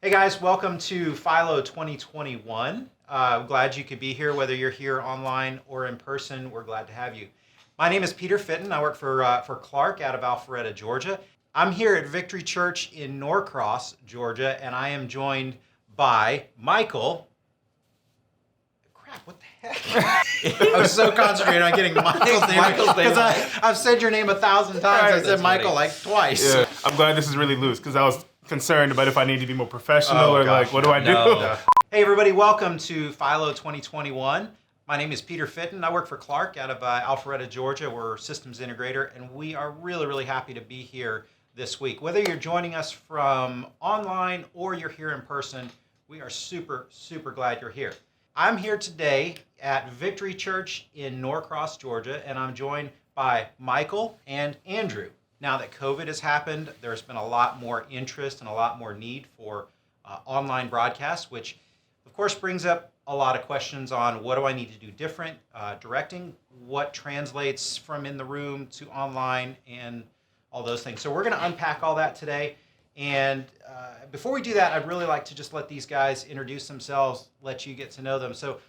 Hey guys, welcome to FILO 2021. I'm glad you could be here, whether you're here online or in person. We're glad to have you. My name is Peter Fitton. I work for Clark out of Alpharetta, Georgia. I'm here at Victory Church in Norcross, Georgia, and I am joined by Michael. Crap, what the heck? I was so concentrated on getting Michael's name because I've said your name 1,000 times. I said Michael like twice. Yeah, I'm glad this is really loose because I was concerned about if I need to be more professional what do I do? No. Hey everybody, welcome to FILO 2021. My name is Peter Fitton. I work for Clark out of Alpharetta, Georgia. We're systems integrator, and we are really happy to be here this week. Whether you're joining us from online or you're here in person, we are super glad you're here. I'm here today at Victory Church in Norcross, Georgia, and I'm joined by Michael and Andrew. Now that COVID has happened, there's been a lot more interest and a lot more need for online broadcasts, which of course brings up a lot of questions on what do I need to do different, directing, what translates from in the room to online, and all those things. So we're going to unpack all that today. And before we do that, I'd really like to just let these guys introduce themselves, let you get to know them. So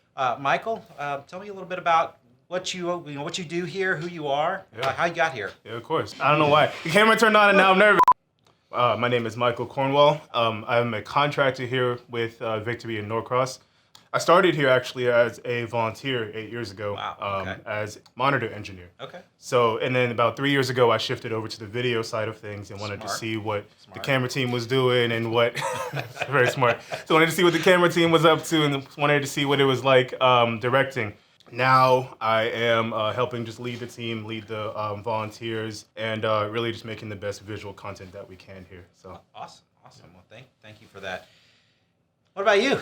Michael, tell me a little bit about what you do here, who you are, how you got here. Yeah, of course. I don't know why. The camera turned on and now I'm nervous. My name is Michael Cornwell. I'm a contractor here with Victory in Norcross. I started here actually as a volunteer 8 years ago. Wow, okay. As monitor engineer. Okay. So, and then about 3 years ago, I shifted over to the video side of things and wanted to see what the camera team was doing and what, very smart. So I wanted to see what the camera team was up to and wanted to see what it was like directing. Now I am helping just lead the team, lead the volunteers, and really just making the best visual content that we can here. So awesome. Well, thank you for that. What about you?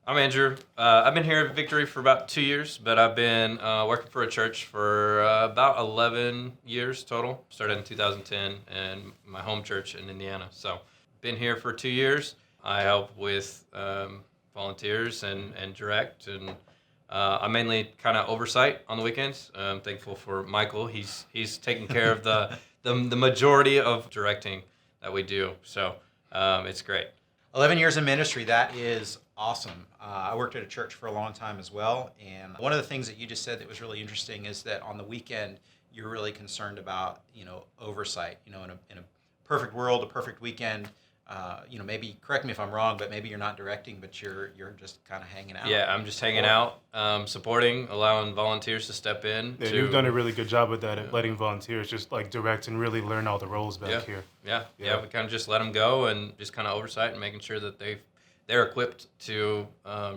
I'm Andrew. I've been here at Victory for about 2 years, but I've been working for a church for about 11 years total. Started in 2010 in my home church in Indiana. So been here for 2 years. I help with volunteers and direct, and I mainly kind of oversight on the weekends. I'm thankful for Michael. He's taking care of the majority of directing that we do. So it's great. 11 years in ministry, that is awesome. I worked at a church for a long time as well, and one of the things that you just said that was really interesting is that on the weekend, you're really concerned about, oversight. In a perfect world, a perfect weekend, maybe, correct me if I'm wrong, but maybe you're not directing, but you're just kind of hanging out. Yeah, I'm just hanging out, supporting, allowing volunteers to step in. yeah, you've done a really good job with that, at letting volunteers just like direct and really learn all the roles back here. Yeah, we kind of just let them go and just kind of oversight and making sure that they're equipped to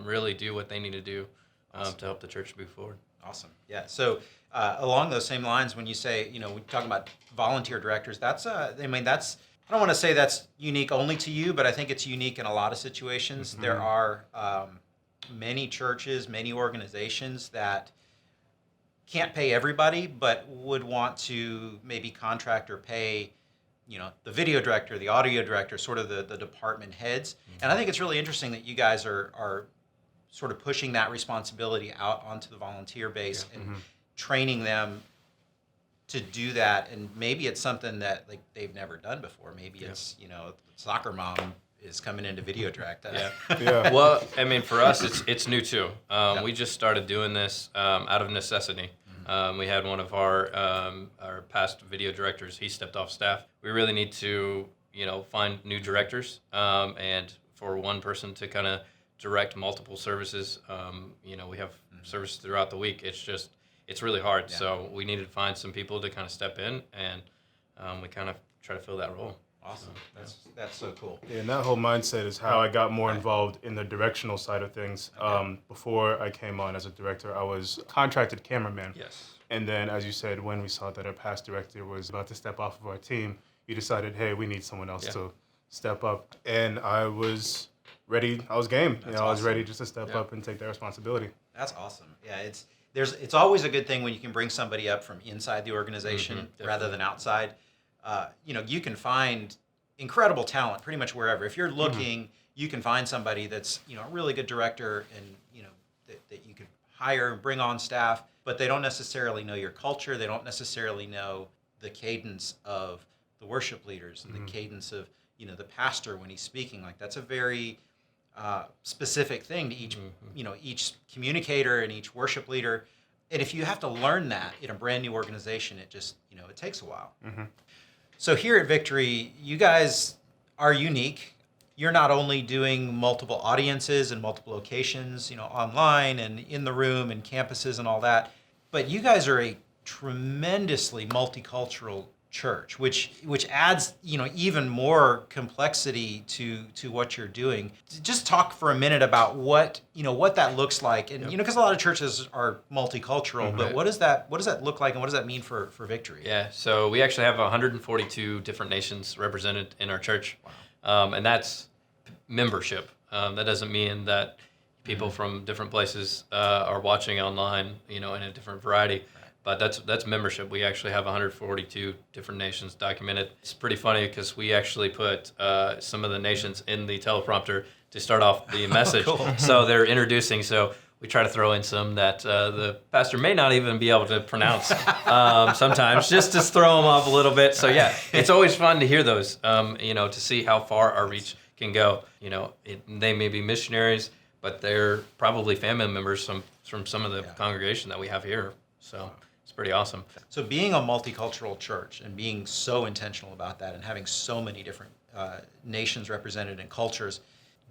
really do what they need to do to help the church move forward. Awesome. Yeah. So along those same lines, when you say, we talk about volunteer directors, that's I don't want to say that's unique only to you, but I think it's unique in a lot of situations. Mm-hmm. There are many churches, many organizations that can't pay everybody, but would want to maybe contract or pay, the video director, the audio director, sort of the department heads. Mm-hmm. And I think it's really interesting that you guys are sort of pushing that responsibility out onto the volunteer base and training them to do that. And maybe it's something that like they've never done before. Maybe it's, soccer mom is coming into video direct. Yeah. Well, I mean, for us, it's new too. We just started doing this out of necessity. We had one of our past video directors. He stepped off staff. We really need to, find new directors, and for one person to kind of direct multiple services. We have services throughout the week. It's really hard. Yeah. So we needed to find some people to kind of step in, and we kind of try to fill that role. Awesome. That's so cool. Yeah, and that whole mindset is how I got more involved in the directional side of things. Okay. Before I came on as a director, I was a contracted cameraman. Yes. And then, as you said, when we saw that our past director was about to step off of our team, you decided, hey, we need someone else to step up. And I was ready. I was game. I was ready just to step up and take that responsibility. That's awesome. Yeah, it's always a good thing when you can bring somebody up from inside the organization rather than outside. You can find incredible talent pretty much wherever. If you're looking, you can find somebody that's, a really good director and, that you could hire and bring on staff, but they don't necessarily know your culture. They don't necessarily know the cadence of the worship leaders and the cadence of, the pastor when he's speaking. Like that's a very specific thing to each, each communicator and each worship leader. And if you have to learn that in a brand new organization, it just, it takes a while. So here at Victory, you guys are unique. You're not only doing multiple audiences and multiple locations, online and in the room and campuses and all that, but you guys are a tremendously multicultural church, which adds, even more complexity to what you're doing. Just talk for a minute about what that looks like, and because a lot of churches are multicultural, but what does that look like, and what does that mean for Victory? Yeah, so we actually have 142 different nations represented in our church. Wow. And that's membership. That doesn't mean that people from different places are watching online, in a different variety. But that's membership. We actually have 142 different nations documented. It's pretty funny because we actually put some of the nations in the teleprompter to start off the message. Cool. So they're introducing. So we try to throw in some that the pastor may not even be able to pronounce sometimes, just to throw them off a little bit. So yeah, it's always fun to hear those, to see how far our reach can go. They may be missionaries, but they're probably family members from some of the congregation that we have here. So it's pretty awesome. So being a multicultural church and being so intentional about that and having so many different nations represented and cultures,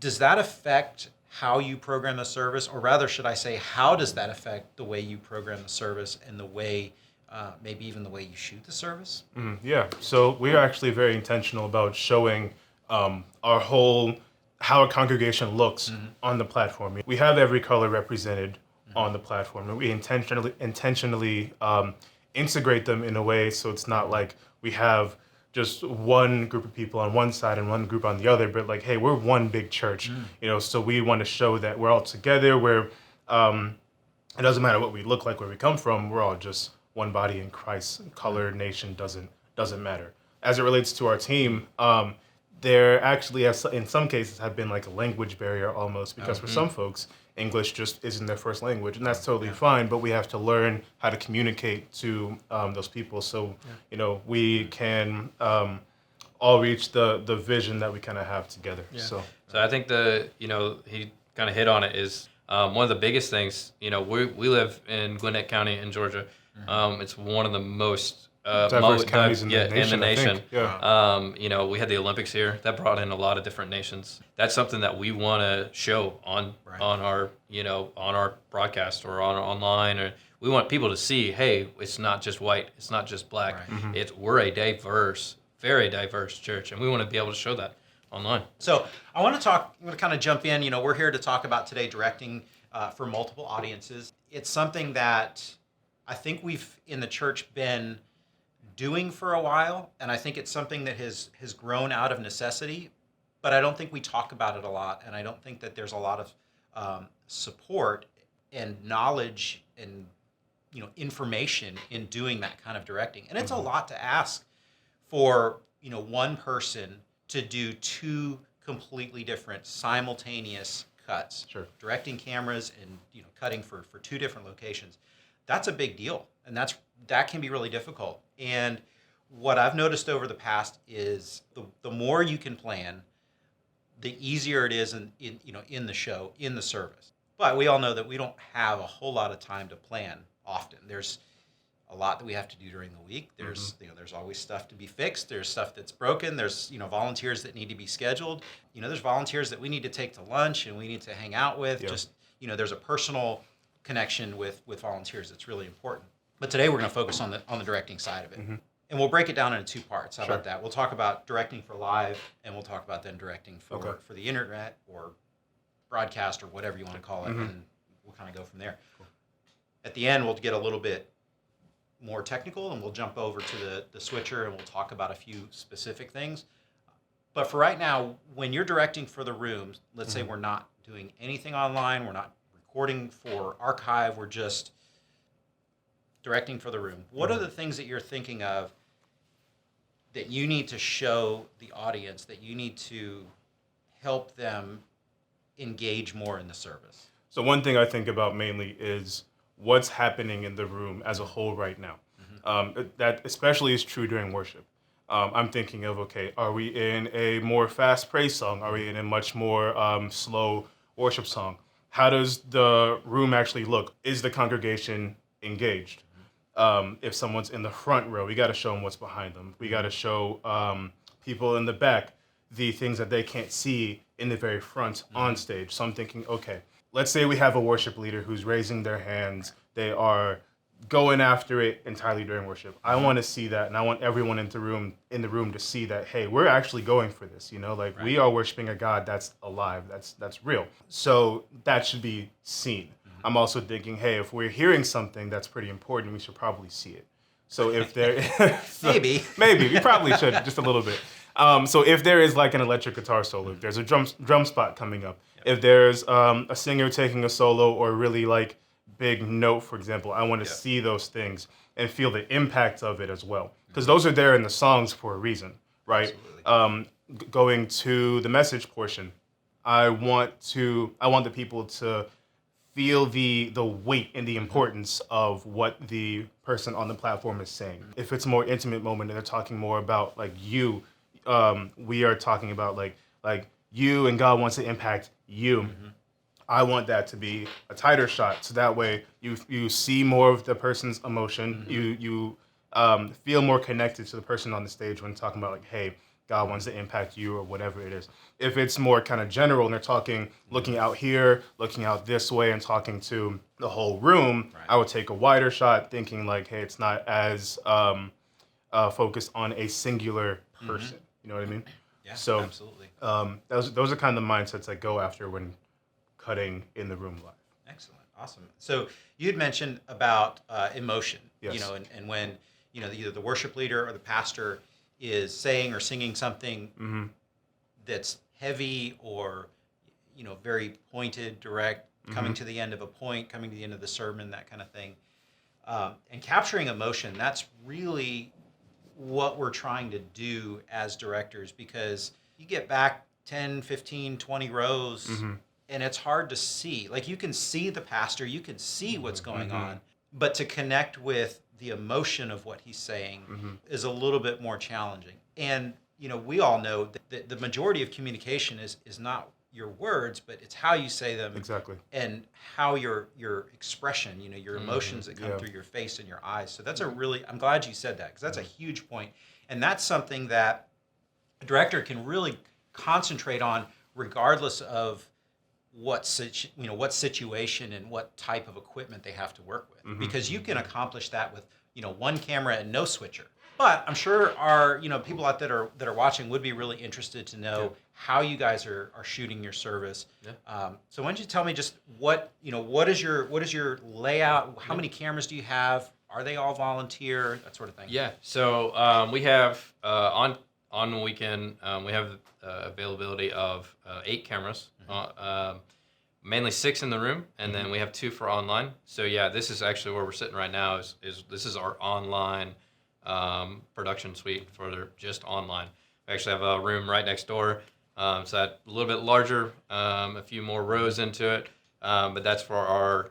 does that affect how you program the service? Or rather, should I say, how does that affect the way you program the service and the way, maybe even the way you shoot the service? Yeah, so we are actually very intentional about showing how a congregation looks on the platform. We have every color represented on the platform, and we intentionally integrate them in a way so it's not like we have just one group of people on one side and one group on the other, but like, hey, we're one big church, so we want to show that we're all together, it doesn't matter what we look like, where we come from, we're all just one body in Christ. Color, nation doesn't matter. As it relates to our team, there actually in some cases have been like a language barrier almost, because for some folks, English just isn't their first language, and that's totally fine, but we have to learn how to communicate to those people so we can all reach the vision that we kind of have together. So I think he kind of hit on it, is one of the biggest things. We live in Gwinnett County in Georgia. It's one of the most diverse counties in the nation. We had the Olympics here. That brought in a lot of different nations. That's something that we want to show on our on our broadcast or online, or we want people to see, hey, it's not just white, it's not just black. We're a very diverse church, and we want to be able to show that online. So I'm going to kind of jump in. We're here to talk about today directing for multiple audiences. It's something that I think we've in the church been doing for a while, and I think it's something that has grown out of necessity, but I don't think we talk about it a lot, and I don't think that there's a lot of support and knowledge and information in doing that kind of directing. And it's a lot to ask for one person to do two completely different simultaneous cuts. Sure. Directing cameras and cutting for two different locations. That's a big deal, and that can be really difficult. And what I've noticed over the past is the more you can plan, the easier it is in the show, in the service. But we all know that we don't have a whole lot of time to plan often. There's a lot that we have to do during the week. There's there's always stuff to be fixed. There's stuff that's broken. There's volunteers that need to be scheduled. There's volunteers that we need to take to lunch and we need to hang out with. Just there's a personal connection with volunteers that's really important. But today we're going to focus on the directing side of it. And we'll break it down into two parts. How about that? We'll talk about directing for live, and we'll talk about then directing for the internet or broadcast or whatever you want to call it, and we'll kind of go from there. Cool. At the end, we'll get a little bit more technical, and we'll jump over to the switcher, and we'll talk about a few specific things. But for right now, when you're directing for the rooms, let's say we're not doing anything online, we're not recording for archive, we're just directing for the room. What are the things that you're thinking of that you need to show the audience, that you need to help them engage more in the service? So one thing I think about mainly is what's happening in the room as a whole right now. That especially is true during worship. I'm thinking of, okay, are we in a more fast praise song? Are we in a much more slow worship song? How does the room actually look? Is the congregation engaged? If someone's in the front row, we got to show them what's behind them. We got to show people in the back the things that they can't see in the very front on stage. So I'm thinking, okay, let's say we have a worship leader who's raising their hands. They are going after it entirely during worship. I want to see that, and I want everyone in the room to see that, hey, we're actually going for this, like we are worshiping a God that's alive, that's real. So that should be seen. I'm also thinking, hey, if we're hearing something that's pretty important, we should probably see it. So if there maybe we probably should just a little bit. So if there is like an electric guitar solo, if there's a drum spot coming up, if there's a singer taking a solo or really like big note, for example, I want to see those things and feel the impact of it as well, because those are there in the songs for a reason, right? Going to the message portion, I want the people to feel the weight and the importance of what the person on the platform is saying. If it's a more intimate moment and they're talking more about like you, we are talking about like you and God wants to impact you. I want that to be a tighter shot, so that way you see more of the person's emotion. You feel more connected to the person on the stage when talking about like, hey, God wants to impact you or whatever it is. If it's more kind of general and they're talking, looking out here, looking out this way, and talking to the whole room, I would take a wider shot, thinking like, hey, it's not as focused on a singular person. You know what I mean? Yeah, so absolutely. Those are kind of the mindsets I go after when cutting in the room live. Excellent, awesome. So you had mentioned about emotion, Yes. and when either the worship leader or the pastor is saying or singing something that's heavy or very pointed, direct, coming to the end of a point, coming to the end of the sermon, that kind of thing, and capturing emotion. That's really what we're trying to do as directors, because you get back 10, 15, 20 rows. And it's hard to see. Like, you can see the pastor, you can see what's going on, but to connect with the emotion of what he's saying is a little bit more challenging. And we all know that the majority of communication is not your words, but it's how you say them. Exactly. And how your expression, your emotions that come through your face and your eyes. So that's I'm glad you said that, because that's a huge point. And that's something that a director can really concentrate on, regardless of what situation and what type of equipment they have to work with, because you can accomplish that with one camera and no switcher. But I'm sure our people out there that are watching would be really interested to know how you guys are shooting your service. So why don't you tell me just what is your layout? How many cameras do you have? Are they all volunteer? That sort of thing. Yeah. So we have on the weekend we have availability of 8 cameras. Mainly 6 in the room, and then we have 2 for online. So yeah, this is actually where we're sitting right now. Is this is our online production suite for just online. We actually have a room right next door, so that a little bit larger, a few more rows into it, but that's for our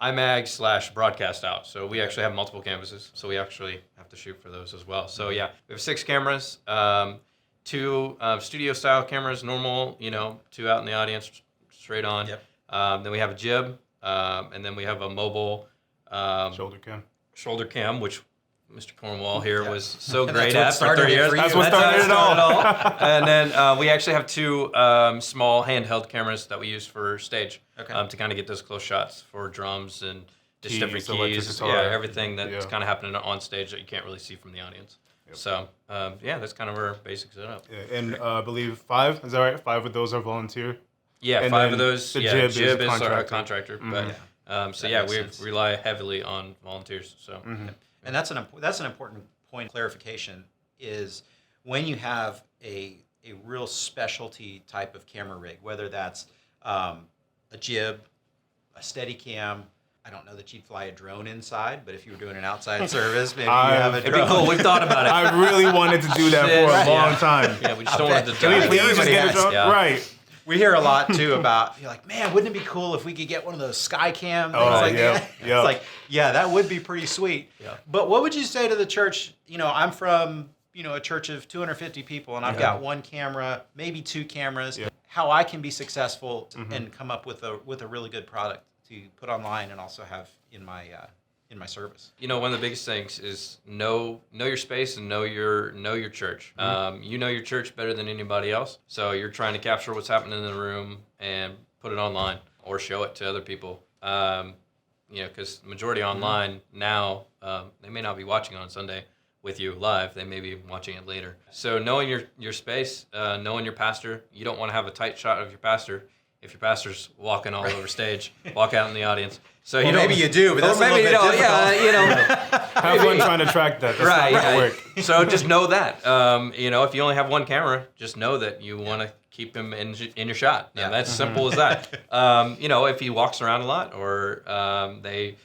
IMAG / broadcast out. So we actually have multiple canvases, so we actually have to shoot for those as well. So yeah, we have 6 cameras, 2 studio style cameras, normal, 2 out in the audience, straight on. Then we have a jib, and then we have a mobile shoulder cam, which Mr. Cornwell here was so great at for 30 years. That's what started it all. And then we actually have 2 small handheld cameras that we use for stage, to kind of get those close shots for drums and just different keys, everything that's kind of happening on stage that you can't really see from the audience. So that's kind of our basic setup. And I believe 5, is that right? 5 of those are volunteer. Yeah, and 5 of those. The jib is our contractor. But we rely heavily on volunteers. So, and that's an important point. Clarification is when you have a real specialty type of camera rig, whether that's a jib, a Steadicam. I don't know that you'd fly a drone inside, but if you were doing an outside service, maybe you have a drone. It'd be cool. We've thought about it. I really wanted to do that for a long time. Yeah, we just don't want to Can we please just get a drone? Yeah. Right. We hear a lot too about, you're like, man, wouldn't it be cool if we could get one of those Skycam things It's like, yeah, that would be pretty sweet. Yeah. But what would you say to the church? I'm from, a church of 250 people and I've got one camera, maybe two cameras, Yeah. how I can be successful and come up with a really good product to put online and also have in my service. One of the biggest things is know your space and know your church. You know your church better than anybody else, so you're trying to capture what's happening in the room and put it online or show it to other people. Because the majority online now, they may not be watching on Sunday with you live. They may be watching it later. So knowing your space, knowing your pastor, you don't want to have a tight shot of your pastor if your pastor's walking all over stage, walk out in the audience. So maybe you do, but that's maybe a little bit difficult. Have fun trying to track that. That's Right. not gonna work. So just know that. If you only have one camera, just know that you want to keep him in your shot. And that's simple as that. If he walks around a lot or they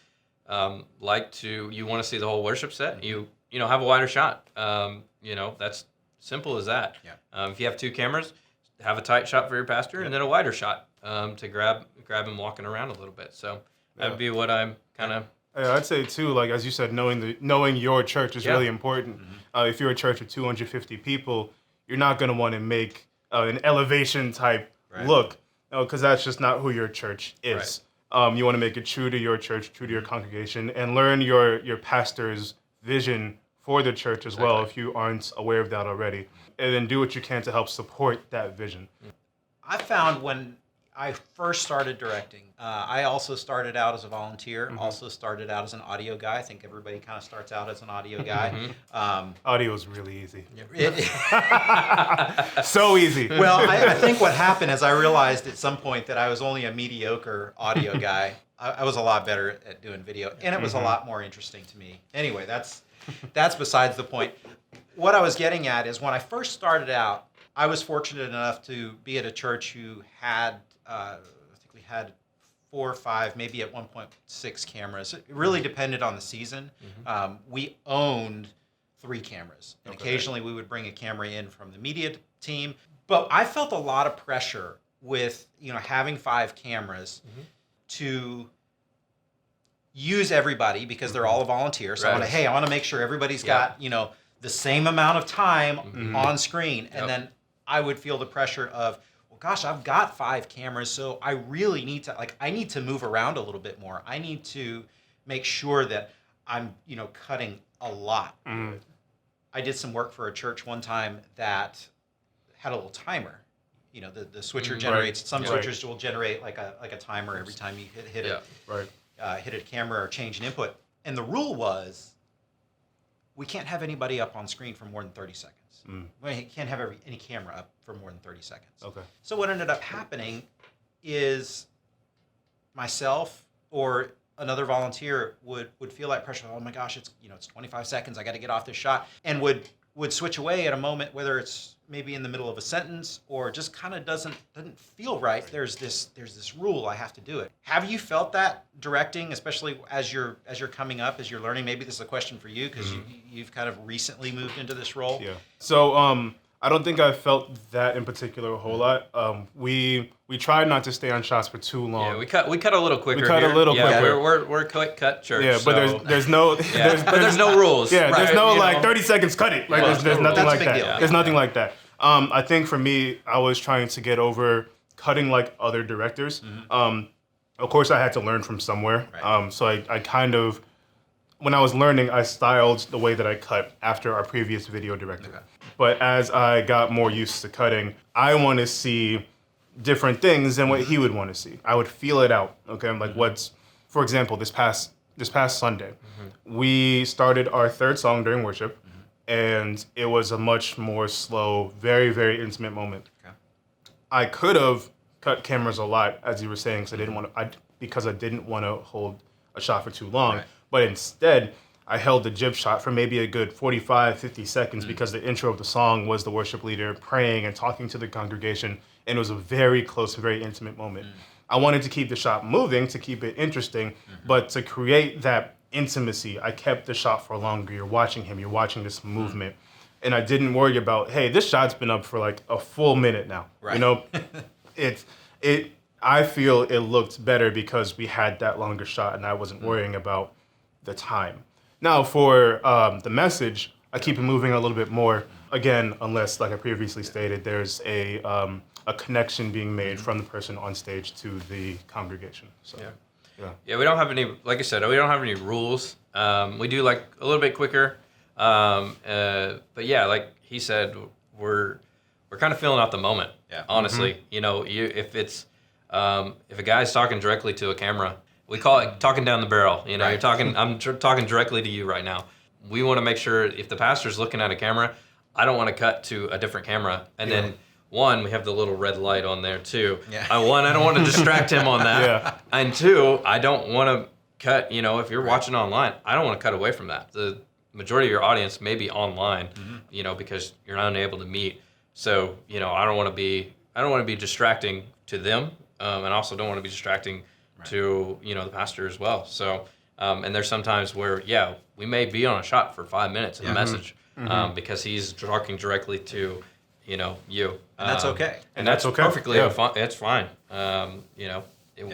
you want to see the whole worship set, you have a wider shot. That's simple as that. Yeah. If you have two cameras, have a tight shot for your pastor and then a wider shot to grab him walking around a little bit. So that would be what I'm kind of. Yeah, I'd say too, like as you said, knowing your church is really important. If you're a church of 250 people, you're not going to want to make an elevation type look, because that's just not who your church is. Right. You want to make it true to your church, true to your congregation, and learn your pastor's vision for the church as well, if you aren't aware of that already. And then do what you can to help support that vision. I found when I first started directing, I also started out as a volunteer, also started out as an audio guy. I think everybody kind of starts out as an audio guy. Audio is really easy. So easy. Well, I think what happened is I realized at some point that I was only a mediocre audio guy. I was a lot better at doing video, and it was a lot more interesting to me. Anyway, that's besides the point. What I was getting at is when I first started out, I was fortunate enough to be at a church who had, I think we had 4 or 5, maybe at 1.6 cameras. It really depended on the season. We owned 3 cameras. And occasionally we would bring a camera in from the media team. But I felt a lot of pressure with having 5 cameras to use everybody because they're all a volunteer. So I want to make sure everybody's got, the same amount of time on screen. And then I would feel the pressure of, well, gosh, I've got 5 cameras, so I really need to, I need to move around a little bit more. I need to make sure that I'm, cutting a lot. I did some work for a church one time that had a little timer. The switcher generates, some switchers will generate like a timer every time you hit it. Hit a camera or change an input. And the rule was, we can't have anybody up on screen for more than 30 seconds. We can't have any camera up for more than 30 seconds. Okay. So what ended up happening is myself or another volunteer would feel that pressure. Oh my gosh, it's 25 seconds. I got to get off this shot, and would switch away at a moment, whether it's maybe in the middle of a sentence or just kind of doesn't feel right. There's this rule, I have to do it. Have you felt that directing, especially as you're coming up, as you're learning? Maybe this is a question for you because you've kind of recently moved into this role. Yeah. So I don't think I felt that in particular a whole lot. We tried not to stay on shots for too long. Yeah, we cut a little quicker. We cut a little quicker. We're a quick cut church. Yeah, but there's no there's no rules. Yeah, there's no 30 seconds, cut it. Like there's nothing like that. Deal. There's nothing like that. I think for me, I was trying to get over cutting like other directors. Of course, I had to learn from somewhere. So I kind of, when I was learning, I styled the way that I cut after our previous video director. Okay. But as I got more used to cutting, I want to see different things than what he would want to see. I would feel it out. Okay, I'm like, for example, this past Sunday, we started our 3rd song during worship, and it was a much more slow, very, very intimate moment. Okay. I could have cut cameras a lot, as you were saying, because I didn't want to hold a shot for too long. Right. But instead, I held the jib shot for maybe a good 45, 50 seconds because the intro of the song was the worship leader praying and talking to the congregation, and it was a very close, very intimate moment. I wanted to keep the shot moving to keep it interesting, but to create that intimacy, I kept the shot for longer. You're watching him, you're watching this movement. And I didn't worry about, hey, this shot's been up for like a full minute now. Right. I feel it looked better because we had that longer shot and I wasn't worrying about the time. Now for the message, I keep it moving a little bit more. Again, unless, like I previously stated, there's a connection being made from the person on stage to the congregation. So, yeah, we don't have any, like I said, we don't have any rules. We do like a little bit quicker. But yeah, like he said, we're kind of feeling out the moment. Yeah. Honestly, you know, if it's if a guy's talking directly to a camera, we call it talking down the barrel. You know, you're talking. I'm talking directly to you right now. We want to make sure if the pastor's looking at a camera, I don't want to cut to a different camera. And then one, we have the little red light on there too. Yeah. I don't want to distract him on that. Yeah. And two, I don't want to cut. You know, if you're watching online, I don't want to cut away from that. The majority of your audience may be online, you know, because you're not unable to meet. So, you know, I don't want to be distracting to them, and also don't want to be distracting to, you know, the pastor as well. So, and there's sometimes where, we may be on a shot for 5 minutes in a message, because he's talking directly to, you know, you. And that's okay. And that's okay. Perfectly, it's fine. You know,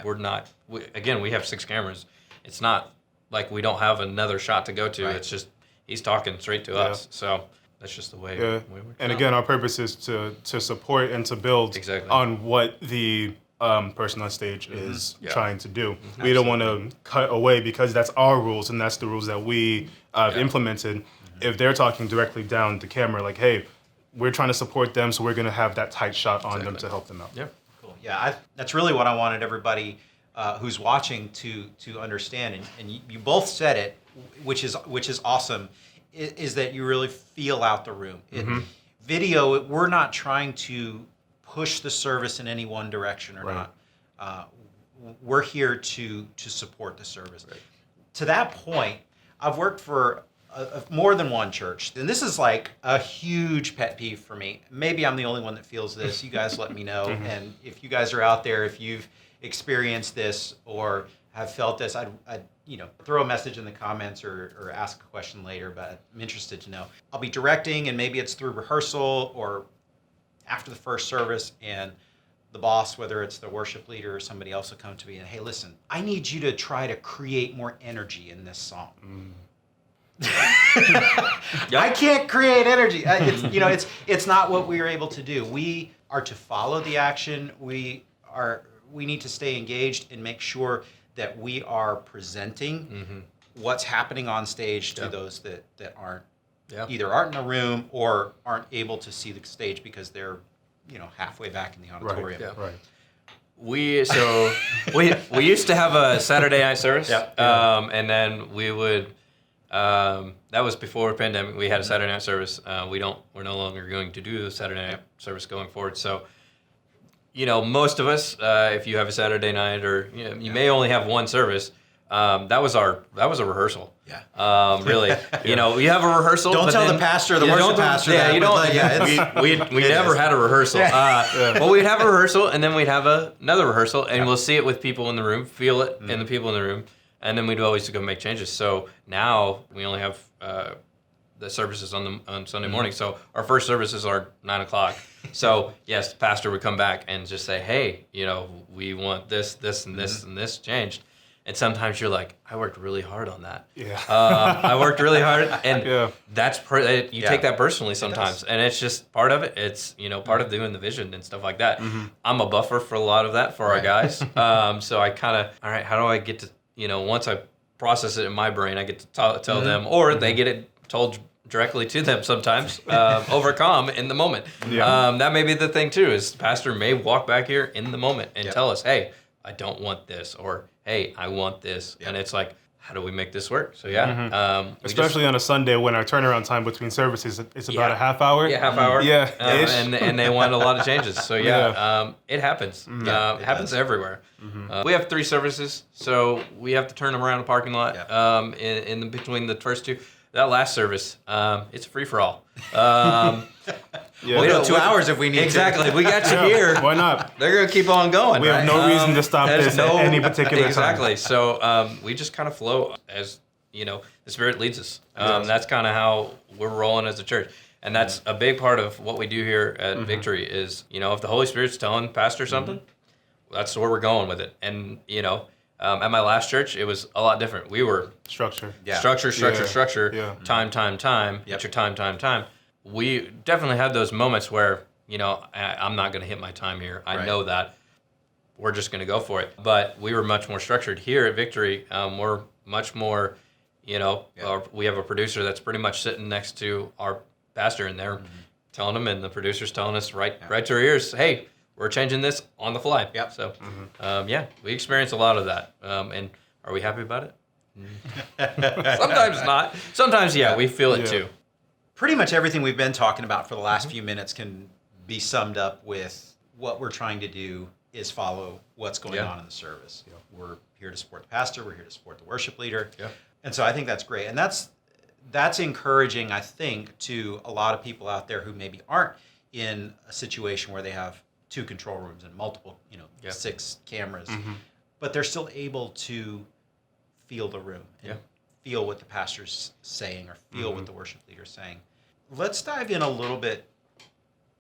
we're not, we have 6 cameras. It's not like we don't have another shot to go to. Right. It's just, he's talking straight to us. So that's just the way we work. And again, our purpose is to support and to build on what the person on stage is trying to do. We don't want to cut away because that's our rules and that's the rules that we implemented. If they're talking directly down the camera, like, hey, we're trying to support them, so we're going to have that tight shot on them to help them out. Yeah, cool. Yeah, that's really what I wanted everybody who's watching to understand, and you both said it, which is awesome, is that you really feel out the room. Video, we're not trying to push the service in any one direction or not. We're here to support the service. Right. To that point, I've worked for more than one church, and this is like a huge pet peeve for me. Maybe I'm the only one that feels this. You guys let me know, and if you guys are out there, if you've experienced this or have felt this, I'd throw a message in the comments or ask a question later, but I'm interested to know. I'll be directing, and maybe it's through rehearsal or after the first service, and the boss, whether it's the worship leader or somebody else, will come to me and, hey, listen, I need you to try to create more energy in this song. I can't create energy. It's not what we are able to do. We are to follow the action. We need to stay engaged and make sure that we are presenting what's happening on stage to those that aren't either aren't in the room or aren't able to see the stage because they're halfway back in the auditorium. Right. We used to have a Saturday night service, and then we would. That was before the pandemic. We had a Saturday night service. We're no longer going to do the Saturday night service going forward. So, most of us, if you have a Saturday night or you may only have one service, that was a rehearsal. Yeah. Really, you have a rehearsal. Don't tell the pastor, or the worship pastor. Yeah, you don't. We never had a rehearsal. Well, we'd have a rehearsal, and then we'd have another rehearsal, and we'll see it with people in the room, feel it in the people in the room, and then we'd always go make changes. So now we only have the services on Sunday morning. So our first services are 9:00. So yes, the pastor would come back and just say, hey, we want this, and this, and this changed. And sometimes you're like, I worked really hard on that. Yeah. I worked really hard, and that's you take that personally sometimes, and it's just part of it. It's part of doing the vision and stuff like that. I'm a buffer for a lot of that for our guys. So I kind of, all right, how do I get to once I process it in my brain, I get to tell them, or they get it told directly to them sometimes, overcome in the moment. That may be the thing too, is the pastor may walk back here in the moment and tell us, hey, I don't want this, or hey, I want this. And it's like, how do we make this work? So especially on a Sunday when our turnaround time between services is about a half hour. Yeah, half hour. And they want a lot of changes. So it happens. It happens everywhere. We have 3 services, so we have to turn them around the parking lot in between the first 2. That last service, it's free for all. We'll go 2 hours if we need to. We got you here. Why not? They're going to keep on going. We have no reason to stop this at any particular time. So we just kind of flow as, the Spirit leads us. That's kind of how we're rolling as a church. And that's a big part of what we do here at Victory is, if the Holy Spirit's telling Pastor something, that's where we're going with it. And, At my last church, it was a lot different. We were Structure. Yeah. structure, Yeah. time, Yep. get your time. We definitely had those moments where, I'm not going to hit my time here. I Right. know that. We're just going to go for it. But we were much more structured. Here at Victory, we're much more, we have a producer that's pretty much sitting next to our pastor, and they're telling him, and the producer's telling us right to our ears, hey, we're changing this on the fly. Yep. So, we experience a lot of that. And are we happy about it? Sometimes not. Sometimes, we feel it too. Pretty much everything we've been talking about for the last few minutes can be summed up with what we're trying to do is follow what's going on in the service. We're here to support the pastor. We're here to support the worship leader. Yeah. And so I think that's great. And that's encouraging, I think, to a lot of people out there who maybe aren't in a situation where they have 2 control rooms and multiple, 6 cameras, but they're still able to feel the room and feel what the pastor's saying or feel what the worship leader's saying. Let's dive in a little bit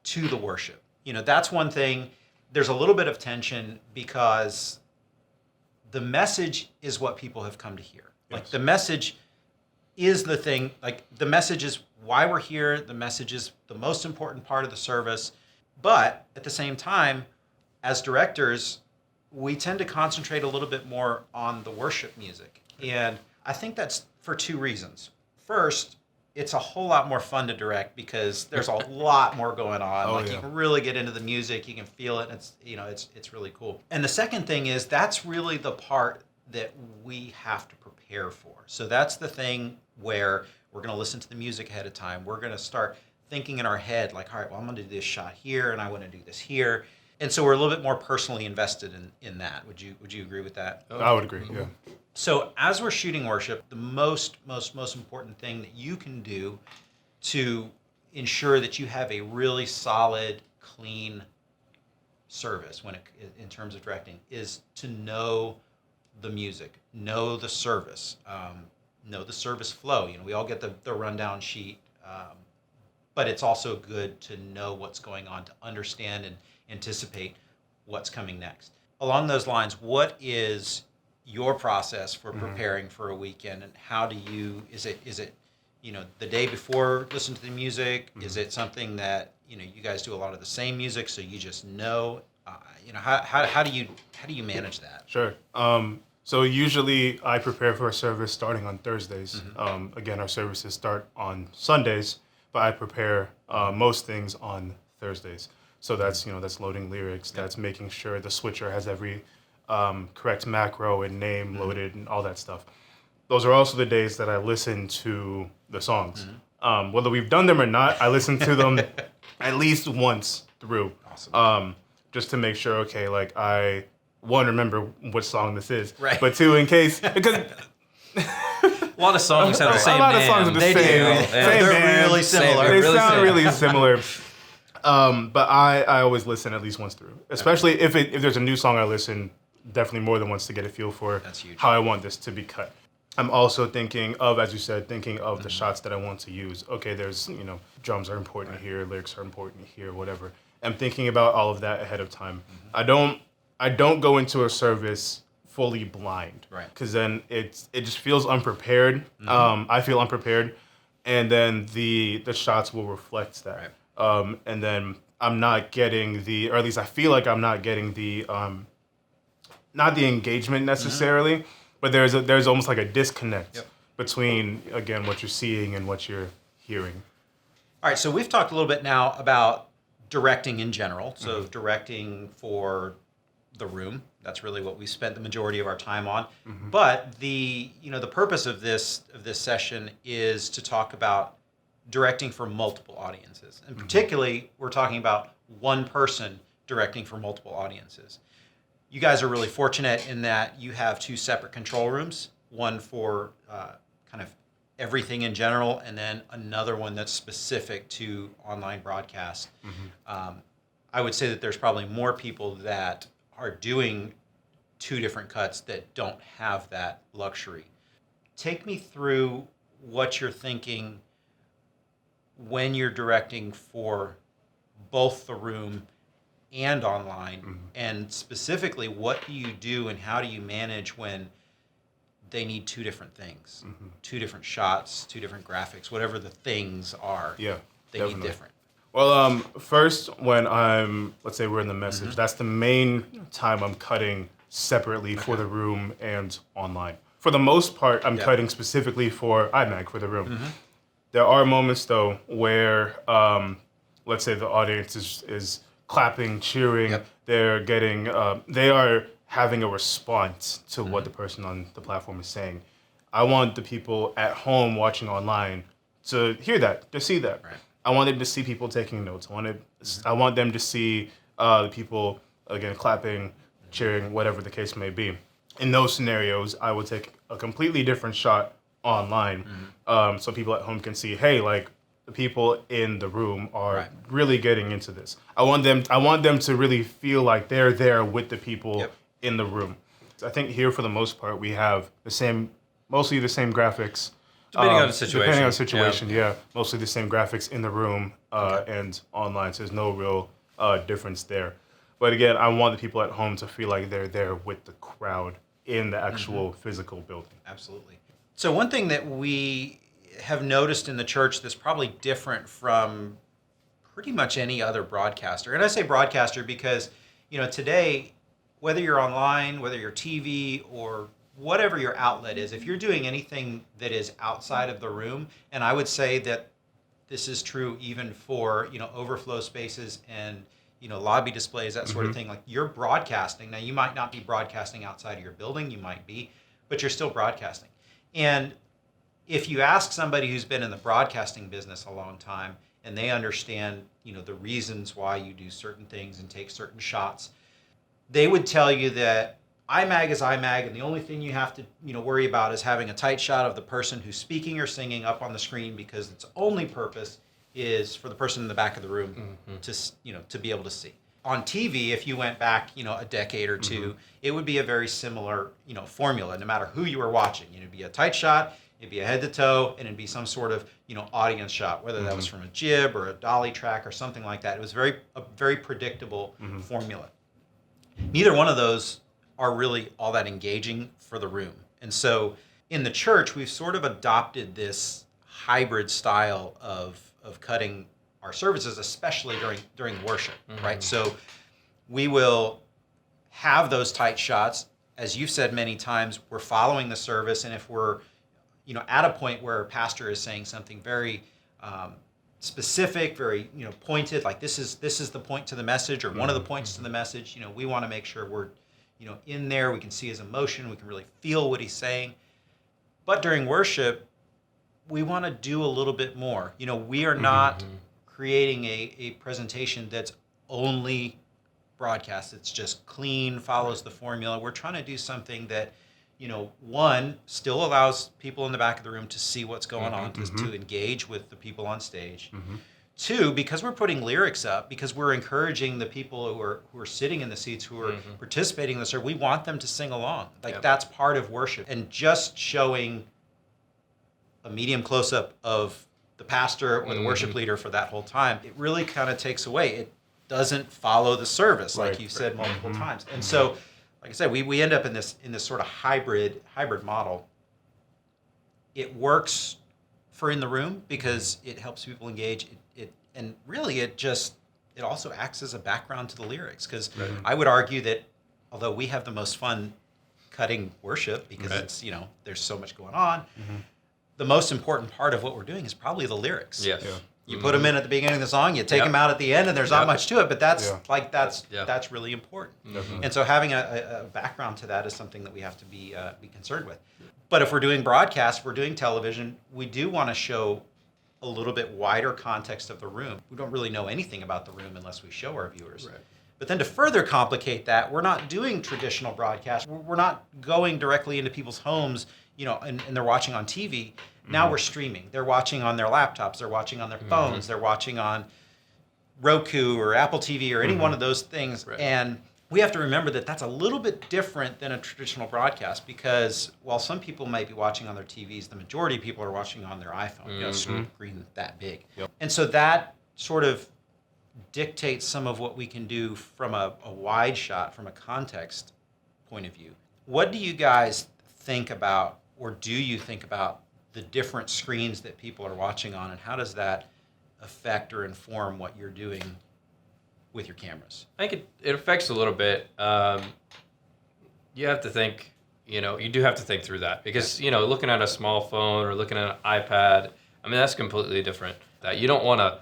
to the worship. That's one thing. There's a little bit of tension because the message is what people have come to hear. Like the message is the thing, like the message is why we're here. The message is the most important part of the service. But at the same time, as directors, we tend to concentrate a little bit more on the worship music. And I think that's for 2 reasons. First, it's a whole lot more fun to direct because there's a lot more going on. You can really get into the music, you can feel it, and it's really cool. And the second thing is that's really the part that we have to prepare for. So that's the thing where we're going to listen to the music ahead of time. We're going to start thinking in our head like, all right, well, I'm going to do this shot here and I want to do this here. And so we're a little bit more personally invested in that. Would you agree with that? I would agree, yeah. So as we're shooting worship, the most important thing that you can do to ensure that you have a really solid, clean service in terms of directing is to know the music, know the service, know the service flow. We all get the rundown sheet, but it's also good to know what's going on, to understand and anticipate what's coming next. Along those lines, what is your process for preparing for a weekend, and how do you? Is it the day before listen to the music? Is it something that you guys do a lot of the same music, so you just know? How do you manage that? Sure. So usually I prepare for a service starting on Thursdays. Again, our services start on Sundays, but I prepare most things on Thursdays. So that's loading lyrics. That's making sure the switcher has every correct macro and name loaded and all that stuff. Those are also the days that I listen to the songs. Whether we've done them or not, I listen to them at least once through. Awesome. Just to make sure, okay, like I, one, remember what song this is. Right. But 2, in case, because A lot of songs have the same a lot of name. songs are the They same. do. Same They're band, really similar. They Really sound similar. really similar. But I always listen at least once through, especially if there's a new song I listen definitely more than once to get a feel for That's huge. how I want this to be cut. I'm also thinking of, as you said, the shots that I want to use. Okay, there's, drums are important here, lyrics are important here, whatever. I'm thinking about all of that ahead of time. I don't go into a service fully blind, Right. because then it just feels unprepared. I feel unprepared, and then the shots will reflect that. Right. And then I'm not getting or at least I feel like I'm not getting not the engagement necessarily, but there's almost like a disconnect between, again, what you're seeing and what you're hearing. All right, so we've talked a little bit now about directing in general. So directing for the room, that's really what we spent the majority of our time on. But the purpose of this session is to talk about directing for multiple audiences. And particularly, we're talking about one person directing for multiple audiences. You guys are really fortunate in that you have 2 separate control rooms, one for kind of everything in general, and then another one that's specific to online broadcast. I would say that there's probably more people that are doing 2 different cuts that don't have that luxury. Take me through what you're thinking when you're directing for both the room and online? And specifically, what do you do and how do you manage when they need two different things, two different shots, two different graphics, whatever the things are? Yeah, they definitely. need different. Well, first, when let's say we're in the message, that's the main time I'm cutting separately for the room and online. For the most part, I'm cutting specifically for IMAG for the room. There are moments, though, where, let's say the audience is clapping, cheering, they're getting, they are having a response to what the person on the platform is saying. I want the people at home watching online to hear that, to see that. Right. I want them to see people taking notes. I want them to see the people, again, clapping, cheering, whatever the case may be. In those scenarios, I would take a completely different shot online so people at home can see, hey, like, the people in the room are really getting into this. I want them to really feel like they're there with the people in the room. I think here, for the most part, we have mostly the same graphics. Depending on the situation. Depending on the situation, mostly the same graphics in the room and online. So there's no real difference there. But again, I want the people at home to feel like they're there with the crowd in the actual physical building. Absolutely. So one thing that we have noticed in the church that's probably different from pretty much any other broadcaster, and I say broadcaster because, today, whether you're online, whether you're TV, or whatever your outlet is, if you're doing anything that is outside of the room, and I would say that this is true even for, overflow spaces and, lobby displays, that sort of thing, like you're broadcasting. Now, you might not be broadcasting outside of your building, you might be, but you're still broadcasting. And if you ask somebody who's been in the broadcasting business a long time and they understand, the reasons why you do certain things and take certain shots, they would tell you that IMAG is IMAG, and the only thing you have to, worry about is having a tight shot of the person who's speaking or singing up on the screen, because its only purpose is for the person in the back of the room to be able to see. On TV, if you went back, a decade or two, it would be a very similar, formula. No matter who you were watching, it'd be a tight shot, it'd be a head to toe, and it'd be some sort of, audience shot, whether that was from a jib or a dolly track or something like that. It was a very predictable formula. Neither one of those are really all that engaging for the room. And so in the church, we've sort of adopted this hybrid style of cutting our services, especially during worship, right? So we will have those tight shots. As you've said many times, we're following the service, and if we're at a point where a pastor is saying something very specific, very pointed, like this is the point to the message, or one of the points to the message, we want to make sure we're in there, we can see his emotion, we can really feel what he's saying. But during worship, we want to do a little bit more. We are not creating a presentation that's only broadcast. It's just clean, follows the formula. We're trying to do something that, one, still allows people in the back of the room to see what's going on, to engage with the people on stage. Two, because we're putting lyrics up, because we're encouraging the people who are sitting in the seats, who are participating in the service, we want them to sing along. That's part of worship. And just showing a medium close-up of the pastor or the worship leader for that whole time, it really kind of takes away. It doesn't follow the service, like you've said multiple times. And so, like I said, we end up in this sort of hybrid model. It works for in the room because it helps people engage. And really it also acts as a background to the lyrics, because I would argue that although we have the most fun cutting worship because it's there's so much going on, the most important part of what we're doing is probably the lyrics. Yes. Yeah. You put them in at the beginning of the song, you take them out at the end, and there's not much to it, but that's really important. And so having a background to that is something that we have to be concerned with. But if we're doing broadcast, if we're doing television, we do want to show a little bit wider context of the room. We don't really know anything about the room unless we show our viewers. Right. But then to further complicate that, we're not doing traditional broadcast. We're not going directly into people's homes, and they're watching on TV. Now we're streaming. They're watching on their laptops. They're watching on their phones. They're watching on Roku or Apple TV or any one of those things. Right. And we have to remember that that's a little bit different than a traditional broadcast, because while some people might be watching on their TVs, the majority of people are watching on their iPhone, screen that big. And so that sort of dictates some of what we can do from a wide shot, from a context point of view. What do you guys think about, or do you think about the different screens that people are watching on, and how does that affect or inform what you're doing with your cameras? I think it affects a little bit. You have to think, you do have to think through that because, looking at a small phone or looking at an iPad, I mean, that's completely different. That you don't want a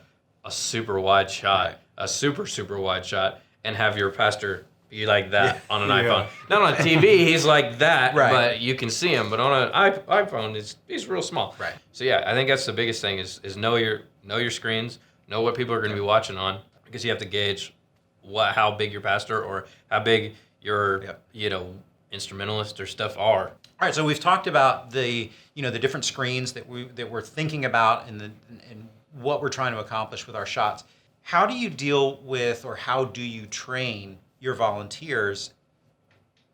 super wide shot, Right. a super wide shot, and have your pastor be like that on an Yeah. iPhone. Not on a TV, he's like that, Right. but you can see him. But on an iPhone, he's real small. Right. So yeah, I think that's the biggest thing is know your screens, know what people are going to be watching on, because you have to gauge how big your pastor or how big your instrumentalist or stuff are. All right, so we've talked about the different screens that we're thinking about and what we're trying to accomplish with our shots. How do you deal with, or how do you train your volunteers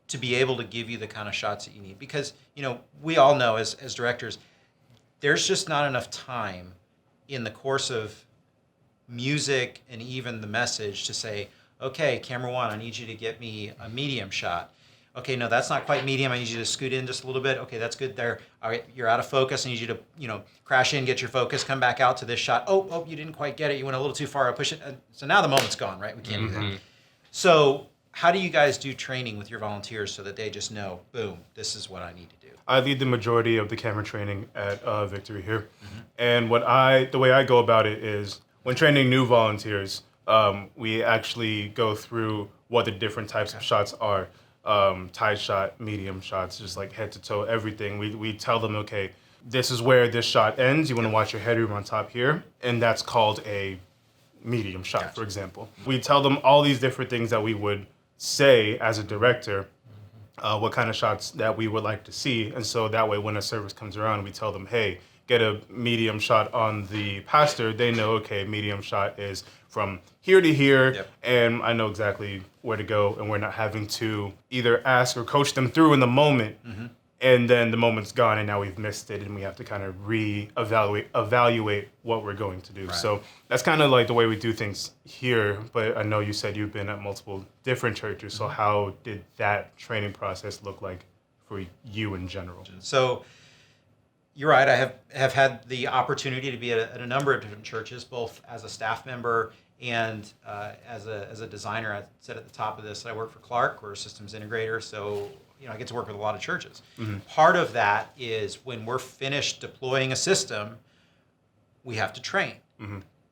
to be able to give you the kind of shots that you need? Because we all know as directors, there's just not enough time in the course of music and even the message to say, okay, camera one, I need you to get me a medium shot. Okay, no, that's not quite medium. I need you to scoot in just a little bit. Okay, that's good there. All right, you're out of focus. I need you to, crash in, get your focus, come back out to this shot. Oh, you didn't quite get it. You went a little too far. I push it. So now the moment's gone, right? We can't do that. So how do you guys do training with your volunteers so that they just know, boom, this is what I need to do? I lead the majority of the camera training at Victory here. And the way I go about it is when training new volunteers, we actually go through what the different types of shots are. Tight shot, medium shots, just like head to toe, everything. We tell them, okay, this is where this shot ends. You want to watch your headroom on top here, and that's called a medium shot, for example. We tell them all these different things that we would say as a director, what kind of shots that we would like to see, and so that way when a service comes around, we tell them, hey, get a medium shot on the pastor. They know, okay, medium shot is from here to here, and I know exactly where to go, and we're not having to either ask or coach them through in the moment, and then the moment's gone, and now we've missed it, and we have to kind of evaluate what we're going to do. Right. So that's kind of like the way we do things here, but I know you said you've been at multiple different churches, so how did that training process look like for you in general? So you're right. I have had the opportunity to be at a number of different churches, both as a staff member and as a designer. I said at the top of this, I work for Clark. We're a systems integrator, so I get to work with a lot of churches. Part of that is when we're finished deploying a system, we have to train.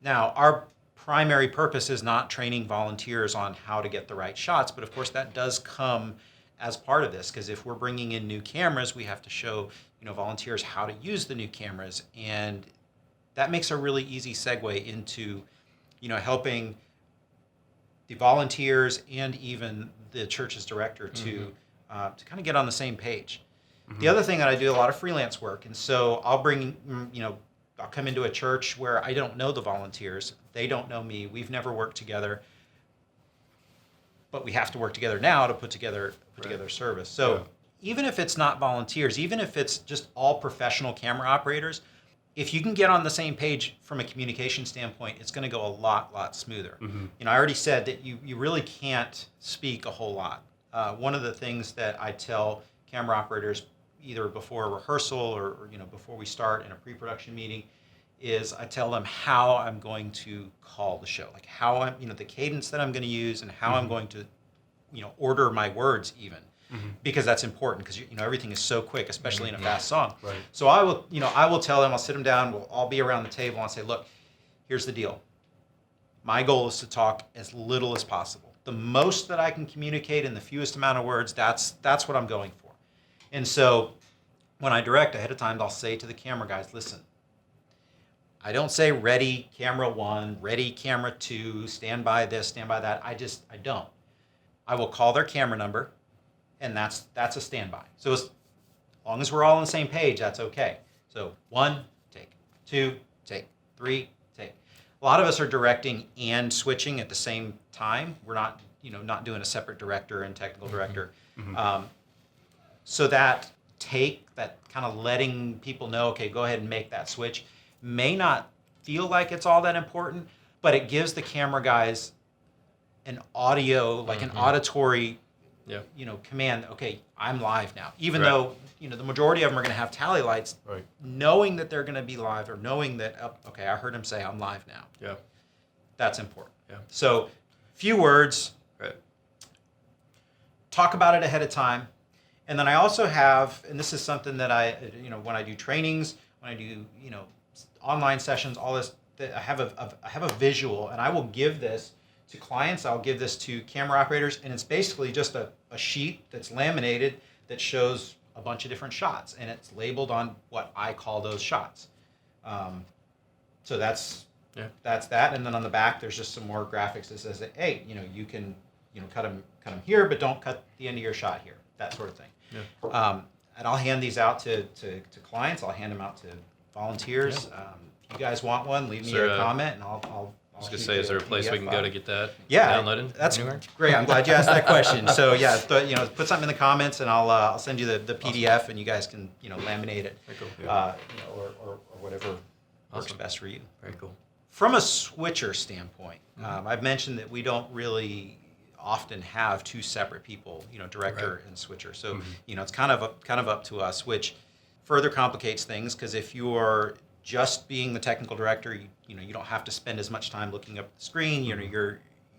Now, our primary purpose is not training volunteers on how to get the right shots, but of course that does come as part of this, because if we're bringing in new cameras, we have to show volunteers how to use the new cameras, and that makes a really easy segue into helping the volunteers and even the church's director to kind of get on the same page. The other thing that I do a lot of freelance work, and so I'll bring I'll come into a church where I don't know the volunteers, they don't know me, we've never worked together, but we have to work together now to put together service. So even if it's not volunteers, even if it's just all professional camera operators, if you can get on the same page from a communication standpoint, it's going to go a lot smoother. I already said that you really can't speak a whole lot. One of the things that I tell camera operators either before a rehearsal or before we start in a pre-production meeting is I tell them how I'm going to call the show, like how I'm, the cadence that I'm going to use and how I'm going to, order my words even. Because that's important, because everything is so quick, especially in a fast song. Right. So I will tell them, I'll sit them down, we'll all be around the table, and I'll say, look, here's the deal. My goal is to talk as little as possible. The most that I can communicate in the fewest amount of words, that's what I'm going for. And so when I direct ahead of time, I'll say to the camera guys, listen, I don't say ready camera one, ready camera two, stand by this, stand by that. I don't. I will call their camera number, and that's a standby. So as long as we're all on the same page, that's okay. So 1, take, 2, take, 3, take. A lot of us are directing and switching at the same time. We're not, not doing a separate director and technical director. So that kind of letting people know, okay, go ahead and make that switch, may not feel like it's all that important, but it gives the camera guys an audio, like an auditory, command. Okay, I'm live now. Even though the majority of them are going to have tally lights, knowing that they're going to be live, or knowing that okay, I heard him say I'm live now. Yeah, that's important. Yeah. So, few words. Right. Talk about it ahead of time, and then I also have, and this is something that I, when I do trainings, when I do online sessions, all this, I have a visual, and I will give this to clients. I'll give this to camera operators, and it's basically just a sheet that's laminated that shows a bunch of different shots, and it's labeled on what I call those shots. So that's that, and then on the back there's just some more graphics that says that, hey, you can cut them here, but don't cut the end of your shot here, that sort of thing. Yeah. And I'll hand these out to clients. I'll hand them out to volunteers. Yeah. If you guys want one, leave me a comment, and I'll I was going to say, is there a place we can go to get that downloaded? That's anywhere? Great. I'm glad you asked that question. So yeah, put something in the comments, and I'll send you the PDF, and you guys can laminate it, cool. or whatever works best for you. Very cool. From a switcher standpoint, I've mentioned that we don't really often have two separate people, director and switcher. So it's kind of up to us, which further complicates things, because if you're just being the technical director, you don't have to spend as much time looking up the screen.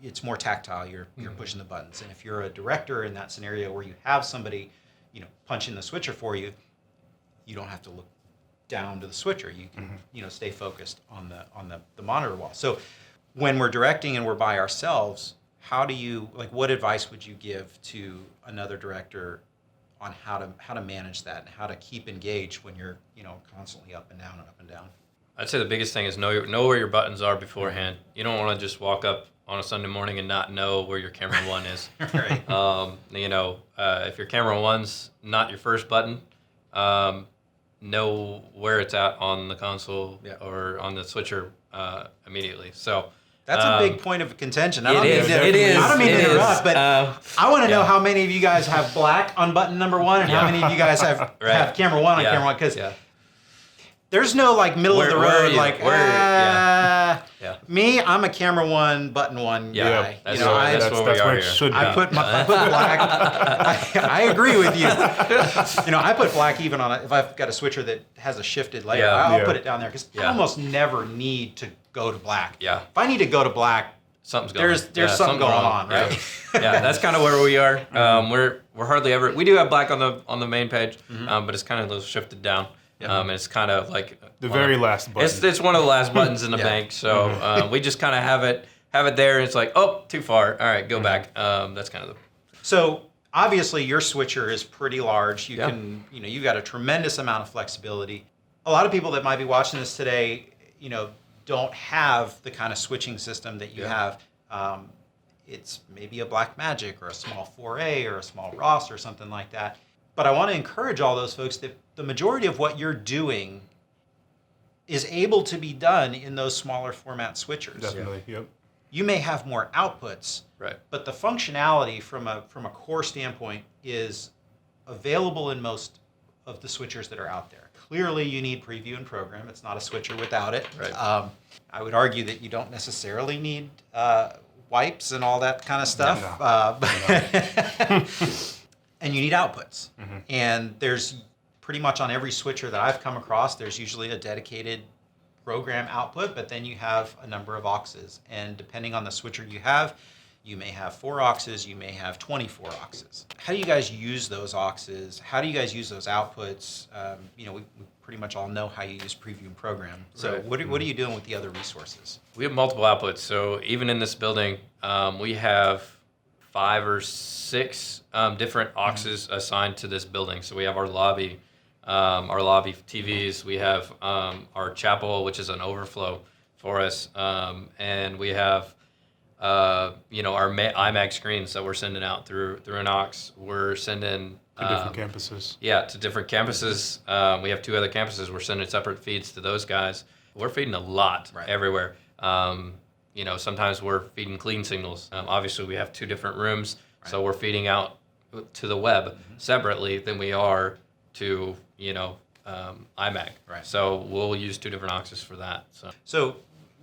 It's more tactile. You're pushing the buttons. And if you're a director in that scenario where you have somebody, punching the switcher for you, you don't have to look down to the switcher. You can stay focused on the monitor wall. So when we're directing and we're by ourselves, what advice would you give to another director on how to manage that and how to keep engaged when you're constantly up and down and up and down? I'd say the biggest thing is know where your buttons are beforehand. You don't want to just walk up on a Sunday morning and not know where your camera 1 is. Right. If your camera 1's not your first button, know where it's at on the console or on the switcher immediately. So that's a big point of contention. It is. I don't mean to interrupt, but I want to know how many of you guys have black on button number 1 and how many of you guys have camera 1 on camera 1, because there's no middle of the road me, I'm a camera 1 button 1 guy. That's what we are here. I put black. I agree with you. I put black even on it if I've got a switcher that has a shifted layer. I'll put it down there, because I almost never need to go to black. Yeah. If I need to go to black, something's going there's something going on, right? That's kind of where we are. We're hardly ever. We do have black on the main page, but it's kind of a little shifted down. It's kind of like the very last button. It's one of the last buttons in the bank, so we just kind of have it there, and it's like, oh, too far. All right, go back. That's kind of the. So obviously your switcher is pretty large. You can, you've got a tremendous amount of flexibility. A lot of people that might be watching this today, don't have the kind of switching system that you have. It's maybe a Blackmagic or a small 4A or a small Ross or something like that. But I want to encourage all those folks that the majority of what you're doing is able to be done in those smaller format switchers. Definitely, yep. You may have more outputs, but the functionality from a core standpoint is available in most of the switchers that are out there. Clearly, you need preview and program. It's not a switcher without it. Right. I would argue that you don't necessarily need wipes and all that kind of stuff. And you need outputs. And there's pretty much on every switcher that I've come across, there's usually a dedicated program output, but then you have a number of auxes. And depending on the switcher you have, you may have 4 auxes, you may have 24 auxes. How do you guys use those auxes? How do you guys use those outputs? We pretty much all know how you use preview and program. So what are you doing with the other resources? We have multiple outputs. So even in this building, we have 5 or 6 different auxes assigned to this building. So we have our lobby TVs. We have our chapel, which is an overflow for us, and we have our IMAG screens that we're sending out through an aux. We're sending to different campuses. Yeah, to different campuses. We have 2 other campuses. We're sending separate feeds to those guys. We're feeding a lot everywhere. Sometimes we're feeding clean signals. Obviously, we have 2 different rooms, so we're feeding out to the web separately than we are to IMAG. Right. So we'll use 2 different auxes for that. So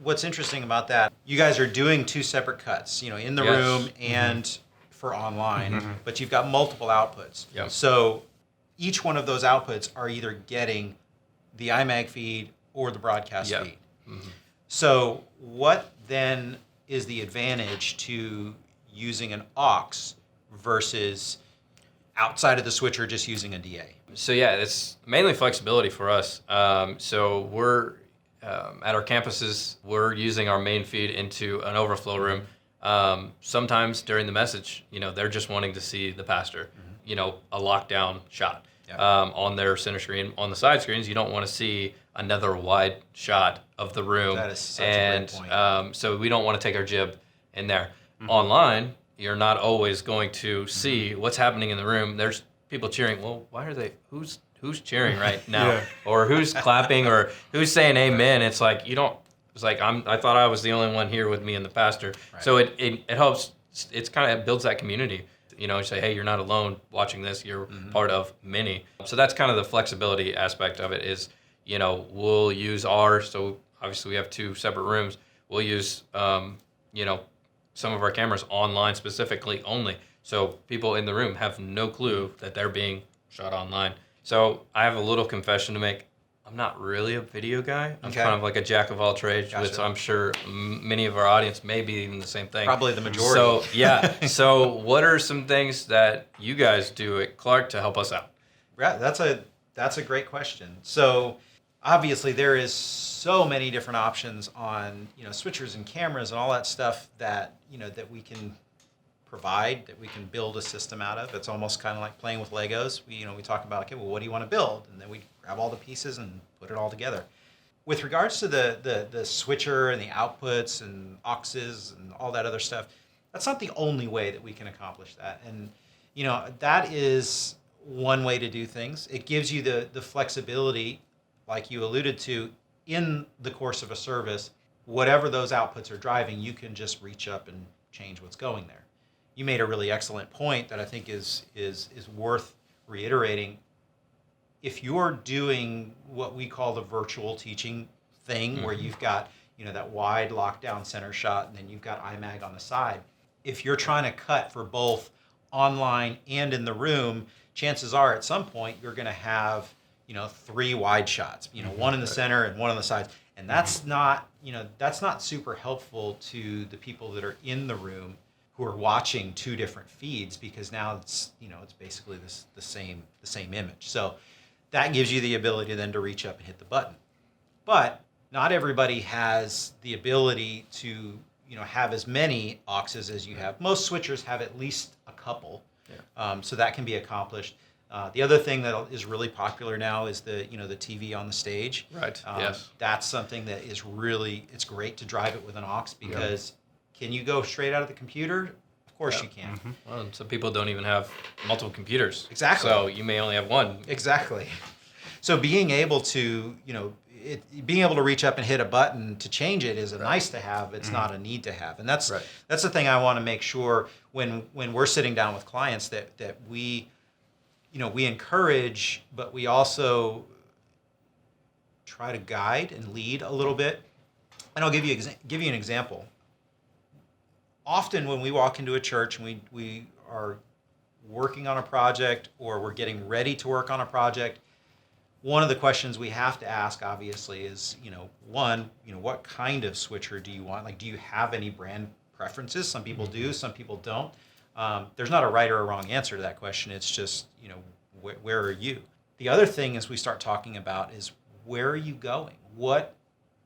what's interesting about that, you guys are doing two separate cuts, in the room and for online, but you've got multiple outputs. Yep. So each one of those outputs are either getting the IMAG feed or the broadcast feed. So what then is the advantage to using an aux versus outside of the switcher just using a DA? So yeah, it's mainly flexibility for us. So we're at our campuses, we're using our main feed into an overflow room. Sometimes during the message, they're just wanting to see the pastor, a lockdown shot on their center screen. On the side screens, you don't want to see another wide shot of the room. That is such a great point. So we don't want to take our jib in there. Online, you're not always going to see what's happening in the room. There's people cheering. Well, why are they? Who's cheering right now? Or who's clapping? Or who's saying amen? It's like you don't. It's like I thought I was the only one here with me and the pastor. Right. So it helps. It's kind of builds that community. You say, hey, you're not alone watching this. You're part of many. So that's kind of the flexibility aspect of it. Is we'll use ours. So obviously we have two separate rooms. We'll use some of our cameras online specifically only. So people in the room have no clue that they're being shot online. So I have a little confession to make. I'm not really a video guy. I'm kind of like a jack of all trades, which I'm sure many of our audience may be even the same thing. Probably the majority. So yeah. So what are some things that you guys do at Clark to help us out? Yeah, that's a great question. So obviously there is so many different options on switchers and cameras and all that stuff that that we can provide, that we can build a system out of. It's almost kind of like playing with Legos. We talk about, okay, well, what do you want to build? And then we grab all the pieces and put it all together. With regards to the switcher and the outputs and auxes and all that other stuff, that's not the only way that we can accomplish that. And that is one way to do things. It gives you the flexibility, like you alluded to, in the course of a service. Whatever those outputs are driving, you can just reach up and change what's going there. You made a really excellent point that I think is worth reiterating. If you're doing what we call the virtual teaching thing, where you've got that wide lockdown center shot, and then you've got IMAG on the side, if you're trying to cut for both online and in the room, chances are at some point you're going to have 3 wide shots, one in the center and one on the sides, and that's not super helpful to the people that are in the room who are watching 2 different feeds, because now it's basically the same image. So that gives you the ability then to reach up and hit the button. But not everybody has the ability to have as many auxes as you have. Most switchers have at least a couple, so that can be accomplished. The other thing that is really popular now is the TV on the stage. Right. Yes. That's something that is it's great to drive it with an aux, because can you go straight out of the computer? Of course you can. Well, some people don't even have multiple computers. Exactly. So you may only have one. Exactly. So being able to being able to reach up and hit a button to change it is a nice to have. It's not a need to have. And that's the thing I want to make sure when we're sitting down with clients that we we encourage, but we also try to guide and lead a little bit. And I'll give you an example. Often when we walk into a church and we are working on a project, or we're getting ready to work on a project, one of the questions we have to ask, obviously, is what kind of switcher do you want? Like, do you have any brand preferences? Some people do, some people don't. There's not a right or a wrong answer to that question. It's just, where are you? The other thing as we start talking about is, where are you going? What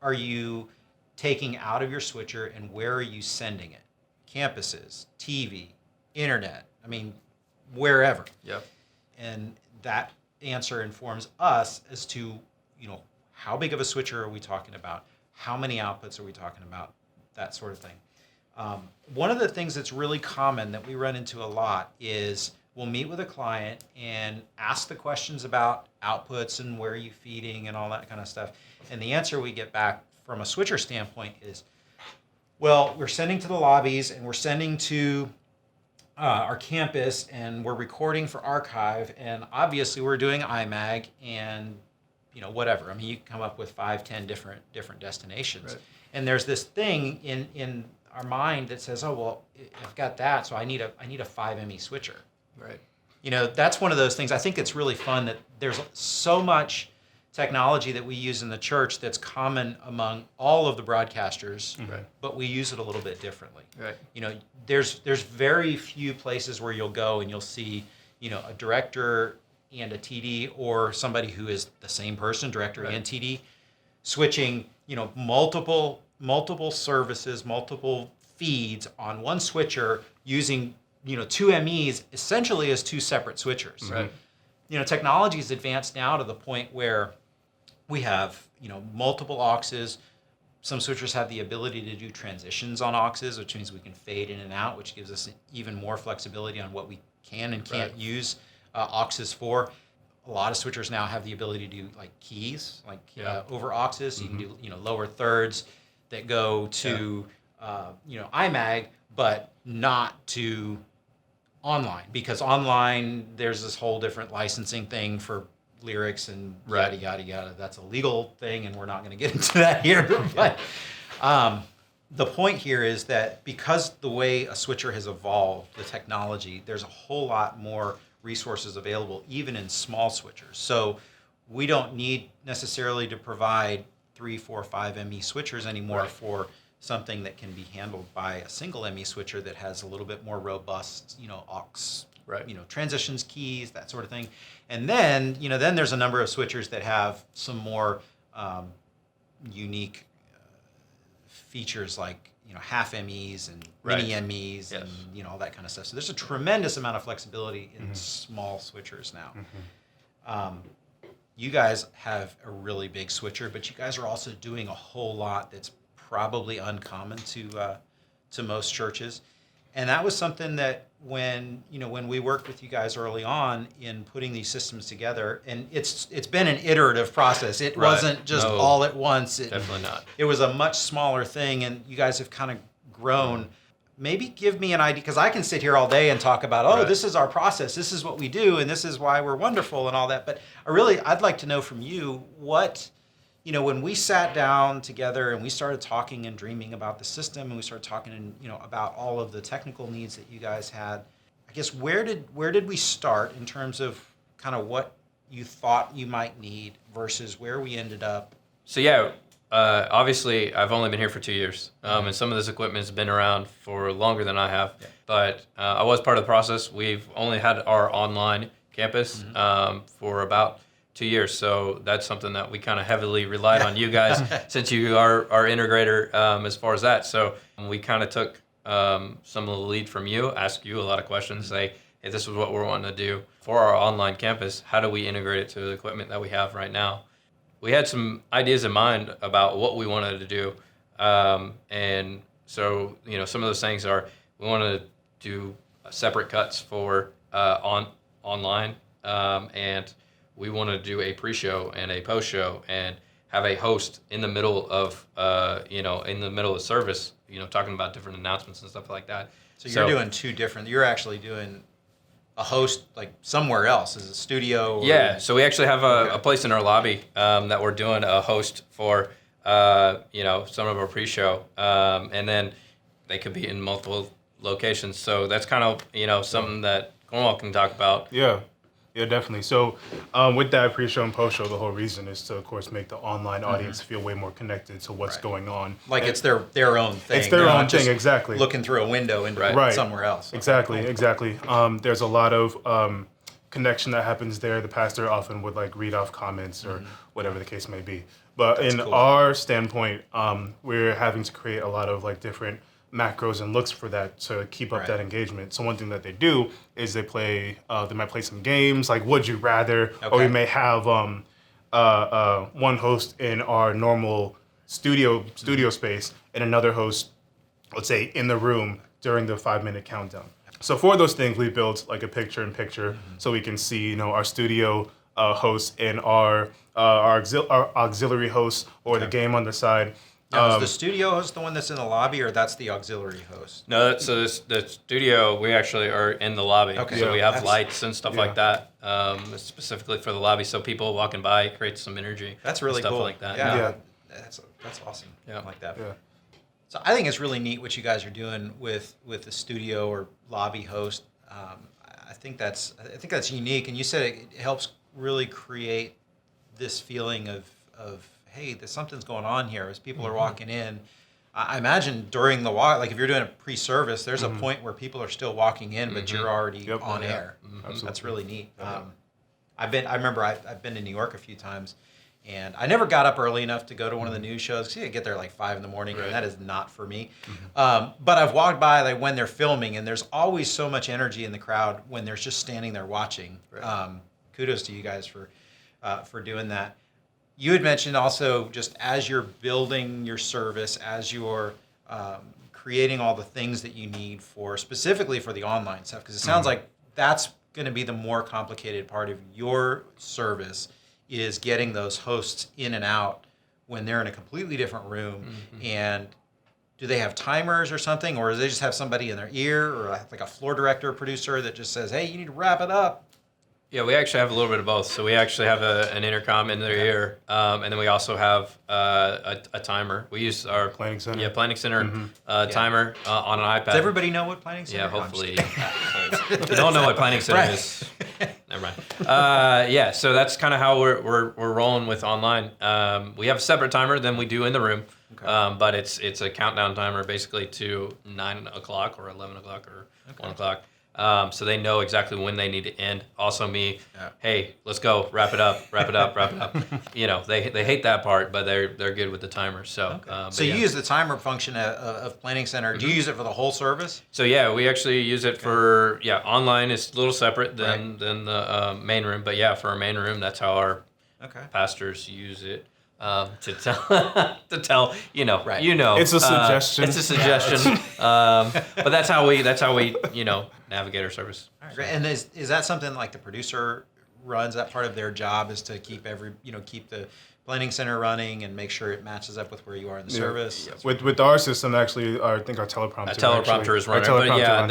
are you taking out of your switcher, and where are you sending it? Campuses, TV, internet, wherever. Yep. And that answer informs us as to, how big of a switcher are we talking about? How many outputs are we talking about? That sort of thing. One of the things that's really common that we run into a lot is we'll meet with a client and ask the questions about outputs and where are you feeding and all that kind of stuff. And the answer we get back from a switcher standpoint is, well, we're sending to the lobbies, and we're sending to our campus, and we're recording for archive, and obviously we're doing IMAG and whatever. You can come up with 5, 10 different destinations. Right. And there's this thing in our mind that says, oh, well, I've got that, so I need a 5ME switcher. Right. That's one of those things. I think it's really fun that there's so much technology that we use in the church that's common among all of the broadcasters, Right. but we use it a little bit differently. Right. There's very few places where you'll go and you'll see, a director and a TD, or somebody who is the same person, director Right. and TD, switching, multiple services, multiple feeds on one switcher using, two MEs essentially as two separate switchers. Right. Technology is advanced now to the point where we have, multiple auxes. Some switchers have the ability to do transitions on auxes, which means we can fade in and out, which gives us even more flexibility on what we can and can't use auxes for. A lot of switchers now have the ability to do like keys, over auxes. So you can do, lower thirds that go to, IMAG, but not to online, because online there's this whole different licensing thing for lyrics and yada yada yada. That's a legal thing, and we're not going to get into that here. But the point here is that because the way a switcher has evolved, the technology, there's a whole lot more resources available, even in small switchers. So we don't need necessarily to provide 3, 4, 5 ME switchers anymore for something that can be handled by a single ME switcher that has a little bit more robust, aux, transitions, keys, that sort of thing. And then, then there's a number of switchers that have some more unique features like, half MEs and mini MEs and, all that kind of stuff. So there's a tremendous amount of flexibility in small switchers now. You guys have a really big switcher, but you guys are also doing a whole lot that's probably uncommon to most churches. And that was something that when we worked with you guys early on in putting these systems together, and it's been an iterative process. It wasn't just all at once. Definitely not. It was a much smaller thing, and you guys have kind of grown. Maybe give me an idea, because I can sit here all day and talk about, this is our process, this is what we do, and this is why we're wonderful and all that. But I'd like to know from you what, when we sat down together and we started talking and dreaming about the system, and we started talking about all of the technical needs that you guys had, I guess where did we start in terms of kind of what you thought you might need versus where we ended up? So obviously I've only been here for 2 years, and some of this equipment has been around for longer than I have. Yeah. But I was part of the process. We've only had our online campus for about 2 years, so that's something that we kind of heavily relied on you guys since you are our integrator as far as that. So we kind of took some of the lead from you, asked you a lot of questions, say, hey, this is what we're wanting to do for our online campus. How do we integrate it to the equipment that we have right now? We had some ideas in mind about what we wanted to do, and so some of those things are we wanted to do separate cuts for online, and we want to do a pre-show and a post-show and have a host in the middle of service, talking about different announcements and stuff like that. So you're doing two different. You're actually doing a host like somewhere else, is a studio? Yeah. So we actually have a place in our lobby that we're doing a host for. Some of our pre-show, and then they could be in multiple locations. So that's kind of something that Cornwell can talk about. Yeah, definitely. So with that pre-show and post-show, the whole reason is to, of course, make the online audience feel way more connected to what's going on. Like it's their own thing. It's their own thing, exactly. Looking through a window into somewhere else. Exactly. There's a lot of connection that happens there. The pastor often would read off comments or whatever the case may be. But that's cool. Our standpoint, we're having to create a lot of different macros and looks for that to keep up that engagement. So one thing that they do is they might play some games like Would You Rather, or we may have one host in our normal studio space and another host, let's say, in the room during the 5-minute countdown. So for those things, we built a picture-in-picture so we can see our studio hosts and our auxiliary hosts or the game on the side. Now, is the studio host the one that's in the lobby, or that's the auxiliary host? No, so the studio, we actually are in the lobby. Okay. So we have lights and stuff like that, specifically for the lobby, so people walking by create some energy. That's really stuff cool. Like that. Yeah. That's awesome. Yeah. I like that. Yeah. So I think it's really neat what you guys are doing with the studio or lobby host. I think that's unique, and you said it helps really create this feeling of hey, there's something's going on here as people are walking in. I imagine during the walk, like if you're doing a pre-service, there's a point where people are still walking in, but you're already on air. That's really neat. I've been to New York a few times, and I never got up early enough to go to one of the news shows. 'Cause you get there like 5 a.m, and that is not for me. But I've walked by like when they're filming, and there's always so much energy in the crowd when they're just standing there watching. Kudos to you guys for doing that. You had mentioned also just as you're building your service, as you're creating all the things that you need for specifically for the online stuff, because it sounds like that's going to be the more complicated part of your service is getting those hosts in and out when they're in a completely different room. And do they have timers or something, or do they just have somebody in their ear or like a floor director or producer that just says, hey, you need to wrap it up? Yeah, we actually have a little bit of both. So we actually have an intercom in their ear, and then we also have a timer. We use our Planning Center. Yeah, Planning Center timer on an iPad. Does everybody know what Planning Center is? Yeah, hopefully. If you don't know what Planning Center is, never mind. Yeah, so that's kind of how we're rolling with online. We have a separate timer than we do in the room, but it's a countdown timer basically to 9 o'clock or 11 o'clock or 1 o'clock. So they know exactly when they need to end. Also hey, let's go, wrap it up. You know, they hate that part, but they're good with the timer. So so you use the timer function of Planning Center. Do you use it for the whole service? So yeah, we actually use it for online. It's a little separate than the main room, but yeah, for our main room, that's how our pastors use it. To tell you know It's a suggestion. It's a suggestion. But that's how we navigate our service. All right, great. And is that something like the producer runs? That part of their job is to keep keep the Planning Center running and make sure it matches up with where you are in the service. Yeah. With our system, actually, I think our teleprompter. A teleprompter is running, but yeah,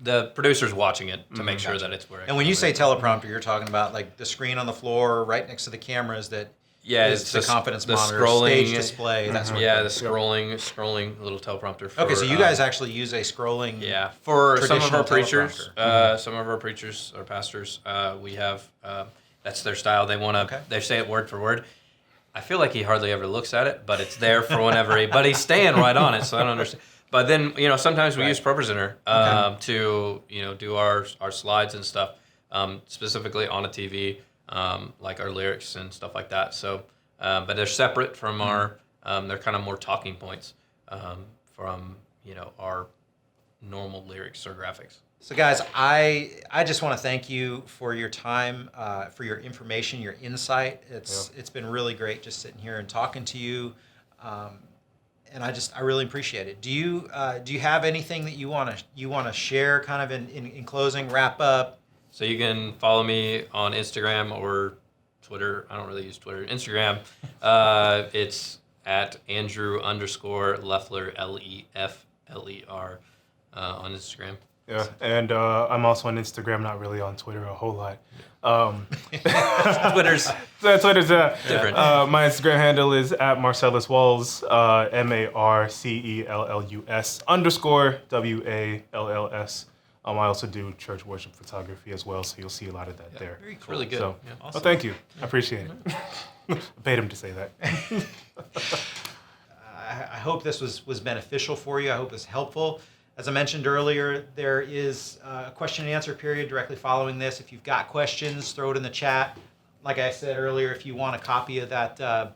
the producer's watching it to make sure that it's where. And when you say teleprompter, you're talking about like the screen on the floor right next to the cameras that. Yeah, it's the confidence monitor, scrolling, stage display, that sort of thing. the scrolling little teleprompter. Okay, so you guys actually use a scrolling. Yeah, for some of our preachers, or pastors, we have that's their style. They want to. They say it word for word. I feel like he hardly ever looks at it, but it's there for whenever but he's staying right on it, so I don't understand. But then sometimes we use ProPresenter to do our slides and stuff, specifically on a TV. Like our lyrics and stuff like that. So, but they're separate from our. They're kind of more talking points from our normal lyrics or graphics. So, guys, I just want to thank you for your time, for your information, your insight. It's been really great just sitting here and talking to you, and I really appreciate it. Do you have anything that you want to share, kind of in closing, wrap up? So you can follow me on Instagram or Twitter. I don't really use Twitter. Instagram. It's at Andrew_Leffler, LEFLER, on Instagram. Yeah, and I'm also on Instagram, not really on Twitter a whole lot. Twitter's different. My Instagram handle is at Marcellus Walls, MARCELLUS_WALLS. I also do church worship photography as well, so you'll see a lot of that there. Very cool. Really good. So, awesome. Well, thank you. I appreciate it. I paid him to say that. I hope this was beneficial for you. I hope it's helpful. As I mentioned earlier, there is a question and answer period directly following this. If you've got questions, throw it in the chat. Like I said earlier, if you want a copy of that the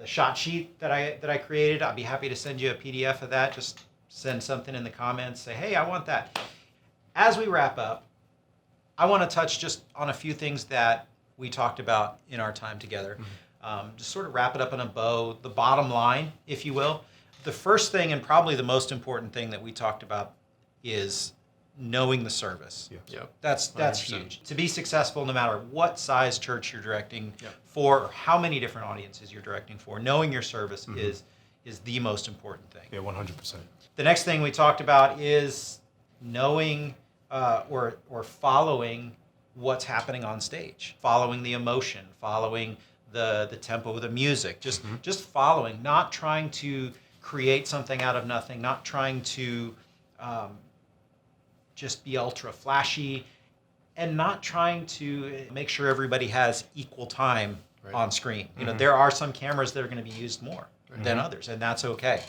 shot sheet that I created, I'd be happy to send you a PDF of that. Just send something in the comments. Say, hey, I want that. As we wrap up, I want to touch just on a few things that we talked about in our time together. Just sort of wrap it up in a bow, the bottom line, if you will. The first thing, and probably the most important thing that we talked about, is knowing the service. Yep. That's 100%. Huge. To be successful, no matter what size church you're directing for, or how many different audiences you're directing for, knowing your service is the most important thing. Yeah, 100%. The next thing we talked about is knowing or following what's happening on stage, following the emotion, following the tempo of the music, just following, not trying to create something out of nothing, not trying to just be ultra flashy, and not trying to make sure everybody has equal time on screen. You know, there are some cameras that are going to be used more than others, and that's okay.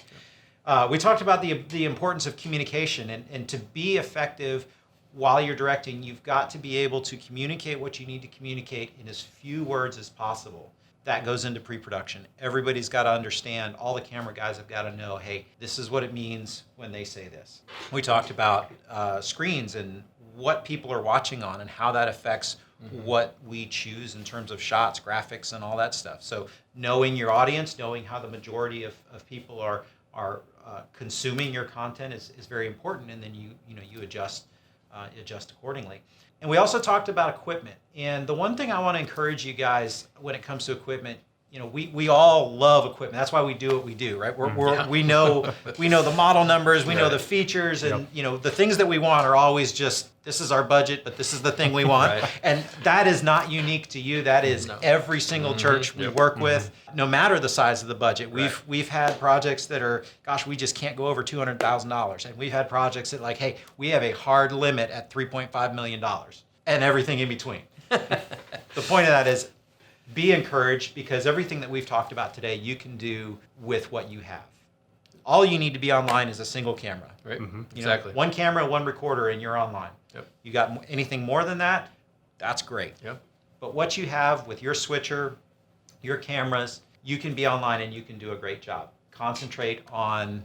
We talked about the importance of communication, and to be effective while you're directing, you've got to be able to communicate what you need to communicate in as few words as possible. That goes into pre-production. Everybody's got to understand, all the camera guys have got to know, hey, this is what it means when they say this. We talked about screens and what people are watching on and how that affects what we choose in terms of shots, graphics, and all that stuff. So knowing your audience, knowing how the majority of people are consuming your content is very important, and then you adjust accordingly. And we also talked about equipment. And the one thing I want to encourage you guys when it comes to equipment, you know, we all love equipment. That's why we do what we do, right? We know the model numbers, we know the features, and you know the things that we want are always just, this is our budget, but this is the thing we want. And that is not unique to you. That is every single church we work with, no matter the size of the budget. We've had projects that are, gosh, we just can't go over $200,000, and we've had projects that, like, hey, we have a hard limit at $3.5 million, and everything in between. The point of that is, be encouraged, because everything that we've talked about today, you can do with what you have. All you need to be online is a single camera. Right. Exactly. One camera, one recorder, and you're online. You got anything more than that, that's great. But what you have with your switcher, your cameras, you can be online and you can do a great job. Concentrate on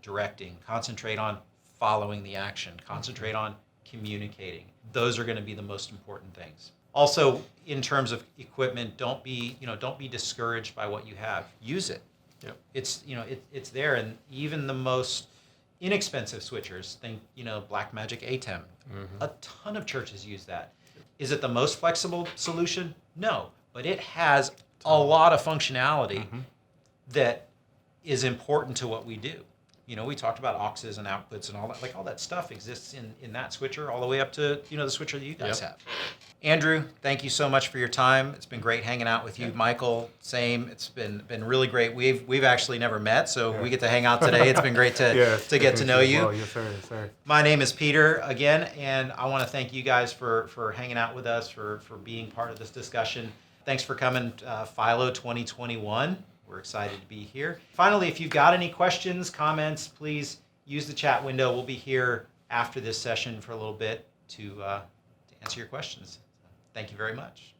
directing. Concentrate on following the action. Concentrate on communicating. Those are going to be the most important things. Also, in terms of equipment, don't be discouraged by what you have. Use it. It's it's there, and even the most inexpensive switchers, think Blackmagic ATEM. A ton of churches use that. Is it the most flexible solution? No, but it has a lot of functionality that is important to what we do. You know, we talked about auxes and outputs and all that. Like, all that stuff exists in that switcher, all the way up to the switcher that you guys have. Andrew, thank you so much for your time. It's been great hanging out with you. Michael, same. It's been really great. We've actually never met, so we get to hang out today. It's been great to get to know you. Well, yes, sir. Yes, sir. My name is Peter again, and I want to thank you guys for hanging out with us, for being part of this discussion. Thanks for coming, FILO 2021. We're excited to be here. Finally, if you've got any questions, comments, please use the chat window. We'll be here after this session for a little bit to answer your questions. Thank you very much.